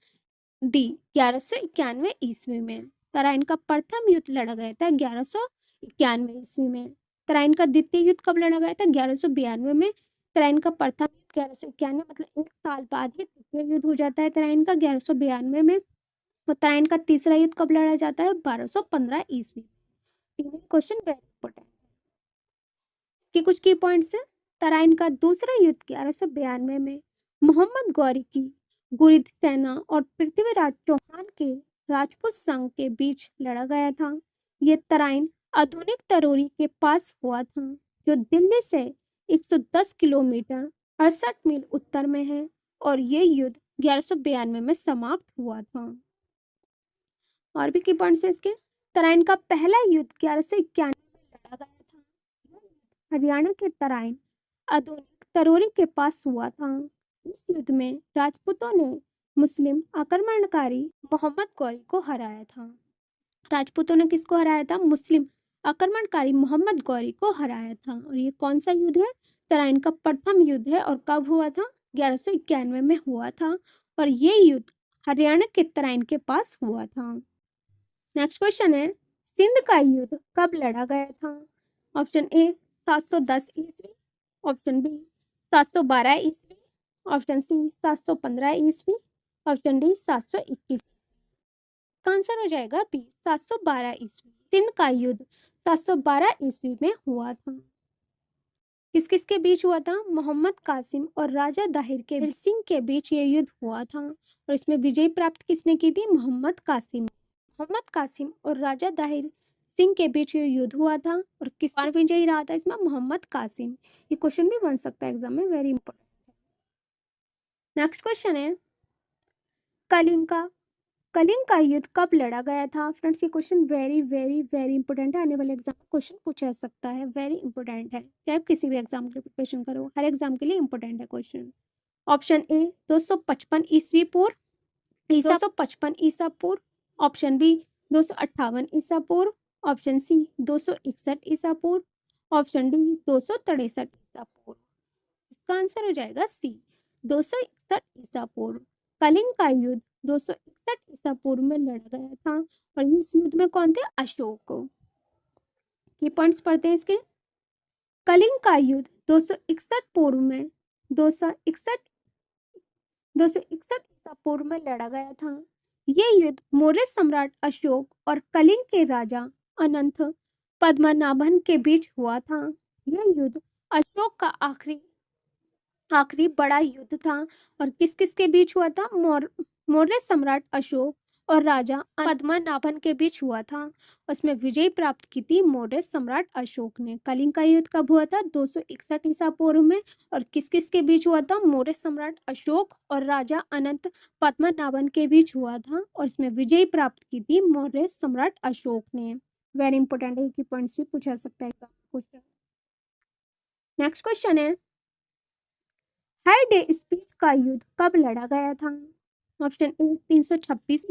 डी 1191 ईस्वी में। तराइन का प्रथम युद्ध लड़ा गया था 1191 ईस्वी में। तराइन का द्वितीय युद्ध कब लड़ा गया था? 1192 में। तराइन का प्रथम युद्ध 1191, मतलब 1 साल बाद ही द्वितीय युद्ध हो जाता है तराइन का 1192 में। और तराइन का तीसरा युद्ध कब लड़ा जाता है? 1215 ईस्वी। तीनों क्वेश्चन वेरी इंपॉर्टेंट है। इसके कुछ की पॉइंट्स है। तराइन का दूसरा युद्ध 1192 में मोहम्मद गौरी की गुरिद सेना और पृथ्वीराज चौहान के राजपूत संघ के बीच लड़ा गया था। ये तराइन आधुनिक तरोरी के पास हुआ था, जो दिल्ली से 110 किलोमीटर 68 मील उत्तर में है। और ये युद्ध 1192 में समाप्त हुआ था। और भी की पॉइंट्स है इसके। तराइन का पहला युद्ध 1191 में लड़ा गया था। हरियाणा के तराइन आधुनिक तरोरी के पास हुआ था। इस युद्ध में राजपूतों ने मुस्लिम आक्रमणकारी मोहम्मद गौरी को हराया था। राजपूतों ने किसको हराया था? मुस्लिम आक्रमणकारी मोहम्मद गौरी को हराया था। और ये कौन सा युद्ध है? तराइन का प्रथम युद्ध है। और कब हुआ था? 1191 में हुआ था। और ये युद्ध हरियाणा के तराइन के पास हुआ था। नेक्स्ट क्वेश्चन है, सिंध का युद्ध कब लड़ा गया था? ऑप्शन ए 710 ईस्वी, ऑप्शन बी 712 ईस्वी, ऑप्शन सी 715 ईस्वी, ऑप्शन डी 721। का आंसर हो जाएगा बी 712 ईस्वी। सिंध का युद्ध 712 ईस्वी में हुआ था। किस किस के बीच हुआ था? मोहम्मद कासिम और राजा दाहिर के सिंह के बीच ये युद्ध हुआ था। और इसमें विजय प्राप्त किसने की थी? मोहम्मद कासिम। मोहम्मद कासिम और राजा दाहिर सिंह के बीच ये युद्ध हुआ था। और किस बार विजयी रहा था इसमें? मोहम्मद कासिम। ये क्वेश्चन भी बन सकता है एग्जाम में, वेरी इंपॉर्टेंट। नेक्स्ट क्वेश्चन है, कलिंग का युद्ध कब लड़ा गया था? फ्रेंड्स ये question very very very important है, आने वाले एग्जाम में क्वेश्चन पूछा जा सकता है, वेरी इंपॉर्टेंट है। चाहे आप किसी भी एग्जाम के प्रिपरेशन करो, हर एग्जाम के लिए इंपॉर्टेंट है क्वेश्चन। ऑप्शन ए 255 ईस्वी पूर्व, 255 ईसा पूर्व, ऑप्शन बी 258 ईसा पूर्व, ऑप्शन सी 261 ईसा पूर्व, ऑप्शन डी 263 ईसा पूर्व। इसका आंसर हो जाएगा सी 261 ईसा पूर्व। कलिंग का युद्ध 261 ईसा पूर्व में लड़ा गया था। और इस युद्ध में कौन थे? अशोक। ये पॉइंट्स पढ़ते हैं इसके। कलिंग का युद्ध 261 पूर्व में 261 ईसा पूर्व में लड़ा गया था। ये युद्ध मौर्य सम्राट अशोक और कलिंग के राजा अनंत पद्मनाभन के बीच हुआ था। यह युद्ध अशोक का आखिरी बड़ा युद्ध था। और किस किस के बीच हुआ था? मौर्य सम्राट अशोक और राजा पद्मनाभन के बीच हुआ था। उसमें विजय प्राप्त की थी मौर्य सम्राट अशोक ने। कलिंग का युद्ध कब हुआ था? 261 ईसा पूर्व में। और किस किस के बीच हुआ था? मौर्य सम्राट अशोक और राजा अनंत पद्मनाभन के बीच हुआ था। और इसमें विजय प्राप्त की थी मौर्य सम्राट अशोक ने। वेरी इंपॉर्टेंट है, की पॉइंट्स भी पूछा सकता है क्वेश्चन। नेक्स्ट क्वेश्चन है, हाई डे स्पीच का युद्ध कब लड़ा गया था? ऑप्शन ए 326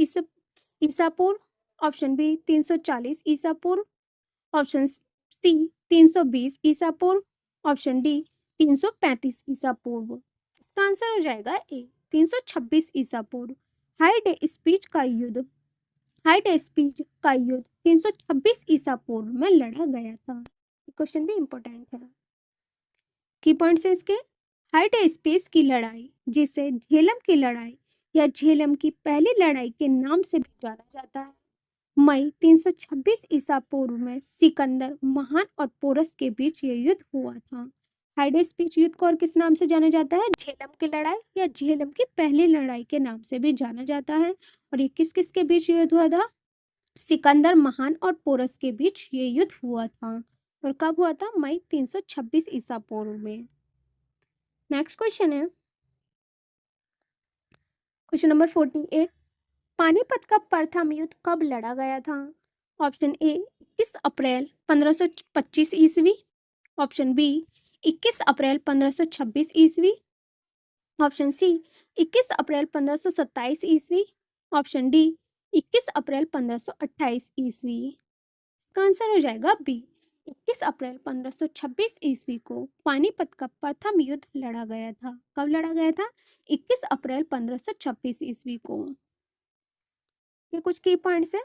ईसा पूर्व, ऑप्शन बी 340 ईसा पूर्व, ऑप्शन सी 320 ईसा पूर्व, ऑप्शन डी 335 ईसा पूर्व। इसका आंसर हो जाएगा ए 326 ईसा पूर्व। हाई डे स्पीच का युद्ध 326 ईसा पूर्व में लड़ा गया था। क्वेश्चन भी इंपॉर्टेंट है। की पॉइंट्स है इसके, हाई डे स्पीच की लड़ाई, जिसे झेलम की लड़ाई या झेलम की पहली लड़ाई के नाम से भी जाना जाता है, मई 326 ईसा पूर्व में सिकंदर महान और पोरस के बीच ये युद्ध हुआ था। हाई डे स्पीच युद्ध को और किस नाम से जाना जाता है? झेलम की लड़ाई या झेलम की पहली लड़ाई के नाम से भी जाना जाता है। और ये किस किस के बीच युद्ध हुआ था? सिकंदर महान और पोरस के बीच ये युद्ध हुआ था। और कब हुआ था? मई 326 ईसा पूर्व में। नेक्स्ट क्वेश्चन है, क्वेश्चन नंबर 48, पानीपत का प्रथम युद्ध कब लड़ा गया था? ऑप्शन ए 21 अप्रैल 1525 ईस्वी, ऑप्शन बी 21 अप्रैल 1526 ईस्वी, ऑप्शन सी 21 अप्रैल 1527 ईस्वी, ऑप्शन डी 21 अप्रैल 1528 ईस्वी। इसका आंसर हो जाएगा बी 21 अप्रैल 1526 ईस्वी को पानीपत का प्रथम युद्ध लड़ा गया था। कब लड़ा गया था? 21 अप्रैल 1526 ईस्वी को। ये कुछ की पॉइंट्स है।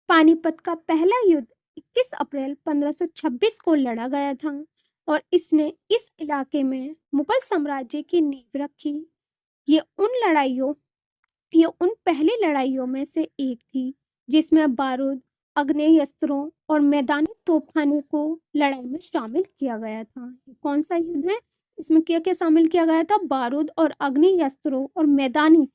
पानीपत का पहला युद्ध 21 अप्रैल 1526 को लड़ा गया था और इसने इस इलाके में मुगल साम्राज्य की नींव रखी। ये उन पहली लड़ाइयों में से एक थी जिसमें बारूद, आग्नेयास्त्रों और मैदानी तोपखाने को लड़ाई में शामिल किया गया था। कौन सा युद्ध है? इसमें क्या क्या शामिल किया गया था? बारूद और आग्नेयास्त्रों और मैदानी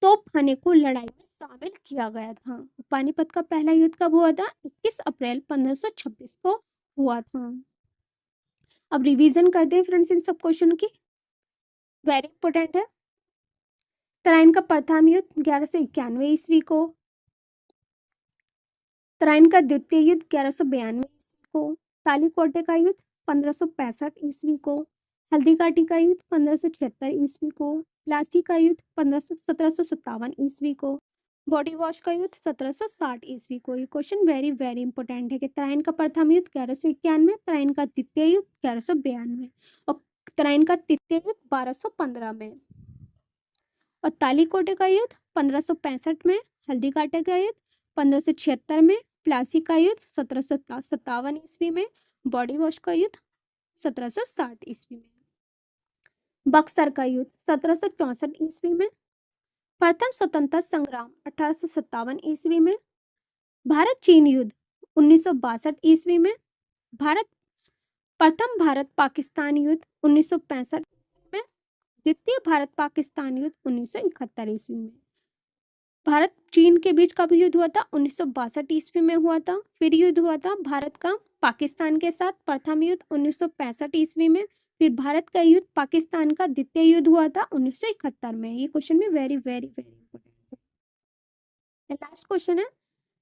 तोपखाने को लड़ाई में शामिल किया गया था। पानीपत का पहला युद्ध कब हुआ था? 21 अप्रैल 1526 को हुआ था। अब रिवीजन करते हैं फ्रेंड्स इन सब क्वेश्चन की, वेरी इंपॉर्टेंट है। तराइन का प्रथम युद्ध 1191 ईस्वी को, तराइन का द्वितीय युद्ध 1192 ईस्वी को, तालीकोटे का युद्ध 1565 ईस्वी को, हल्दीघाटी का युद्ध 1576 ईस्वी को, प्लासी का युद्ध 1757 ईस्वी को, बॉडी वॉश का युद्ध 1760 ईस्वी को। ये क्वेश्चन वेरी वेरी इंपॉर्टेंट है कि तराइन का प्रथम युद्ध 1191, तराइन का द्वितीय युद्ध 1192 और तराइन का तृतीय युद्ध 1215 में, और तालीकोटे का युद्ध 1565 में, हल्दीघाटी का युद्ध 1576 में, प्लासी का युद्ध 1757 ईस्वी में, बॉडी वॉश का युद्ध 1760 ईस्वी में, बक्सर का युद्ध 1764 ईस्वी में, प्रथम स्वतंत्रता संग्राम 1857 ईस्वी में, भारत चीन युद्ध 1962 ईस्वी में, प्रथम भारत पाकिस्तान युद्ध 1965 में, द्वितीय भारत पाकिस्तान युद्ध 1971 ईस्वी में। भारत चीन के बीच कब युद्ध हुआ था? 1962 ईस्वी में हुआ था। फिर युद्ध हुआ था भारत का पाकिस्तान के साथ, प्रथम युद्ध 1965 ईस्वी में। फिर भारत का युद्ध पाकिस्तान का द्वितीय युद्ध हुआ था 1971 में। ये क्वेश्चन भी वेरी वेरी वेरी इंपॉर्टेंट है। लास्ट क्वेश्चन है,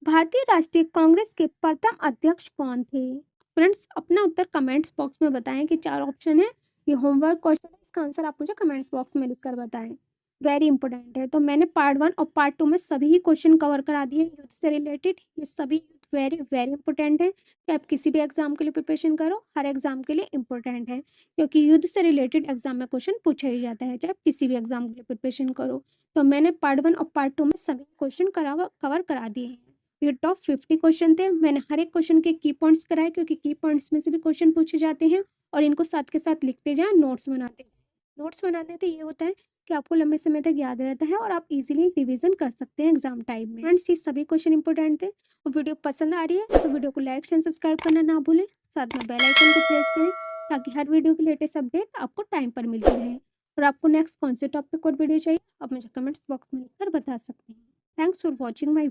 भारतीय राष्ट्रीय कांग्रेस के प्रथम अध्यक्ष कौन थे? फ्रेंड्स अपना उत्तर कमेंट्स बॉक्स में बताएं कि 4 ऑप्शन है, ये होमवर्क क्वेश्चन है, इसका आंसर आप मुझे कमेंट्स बॉक्स में लिखकर बताएं, वेरी इंपॉर्टेंट है। तो मैंने पार्ट 1 और पार्ट 2 में सभी ही क्वेश्चन कवर करा दिए युद्ध से रिलेटेड। ये सभी युद्ध वेरी वेरी इंपॉर्टेंट है कि आप किसी भी एग्जाम के लिए प्रिपरेशन करो, हर एग्जाम के लिए इंपॉर्टेंट है क्योंकि युद्ध से रिलेटेड एग्जाम में क्वेश्चन पूछा ही जाता है, चाहे आप किसी भी एग्जाम के लिए प्रिपरेशन करो। तो मैंने पार्ट 1 और पार्ट 2 में सभी क्वेश्चन कवर करा दिए हैं। ये टॉप 50 क्वेश्चन थे। मैंने हर एक क्वेश्चन के की पॉइंट्स कराए क्योंकि की पॉइंट्स में से भी क्वेश्चन पूछे जाते हैं और इनको साथ के साथ लिखते जाएं, नोट्स बनाते जाएं। नोट्स बनाने से ये होता है कि आपको लंबे समय तक याद रहता है और आप इजीली रिवीजन कर सकते हैं एग्जाम टाइम में। फ्रेंड्स ये सभी क्वेश्चन इंपॉर्टेंट थे और वीडियो पसंद आ रही है तो वीडियो को लाइक शेयर सब्सक्राइब करना ना भूलें, साथ में बेल आइकन को प्रेस करें ताकि हर वीडियो की लेटेस्ट अपडेट आपको टाइम पर मिलती रहे। और आपको नेक्स्ट कौन से टॉपिक और वीडियो चाहिए आप मुझे कमेंट्स बॉक्स में लिखकर बता सकते हैं। Thanks for watching my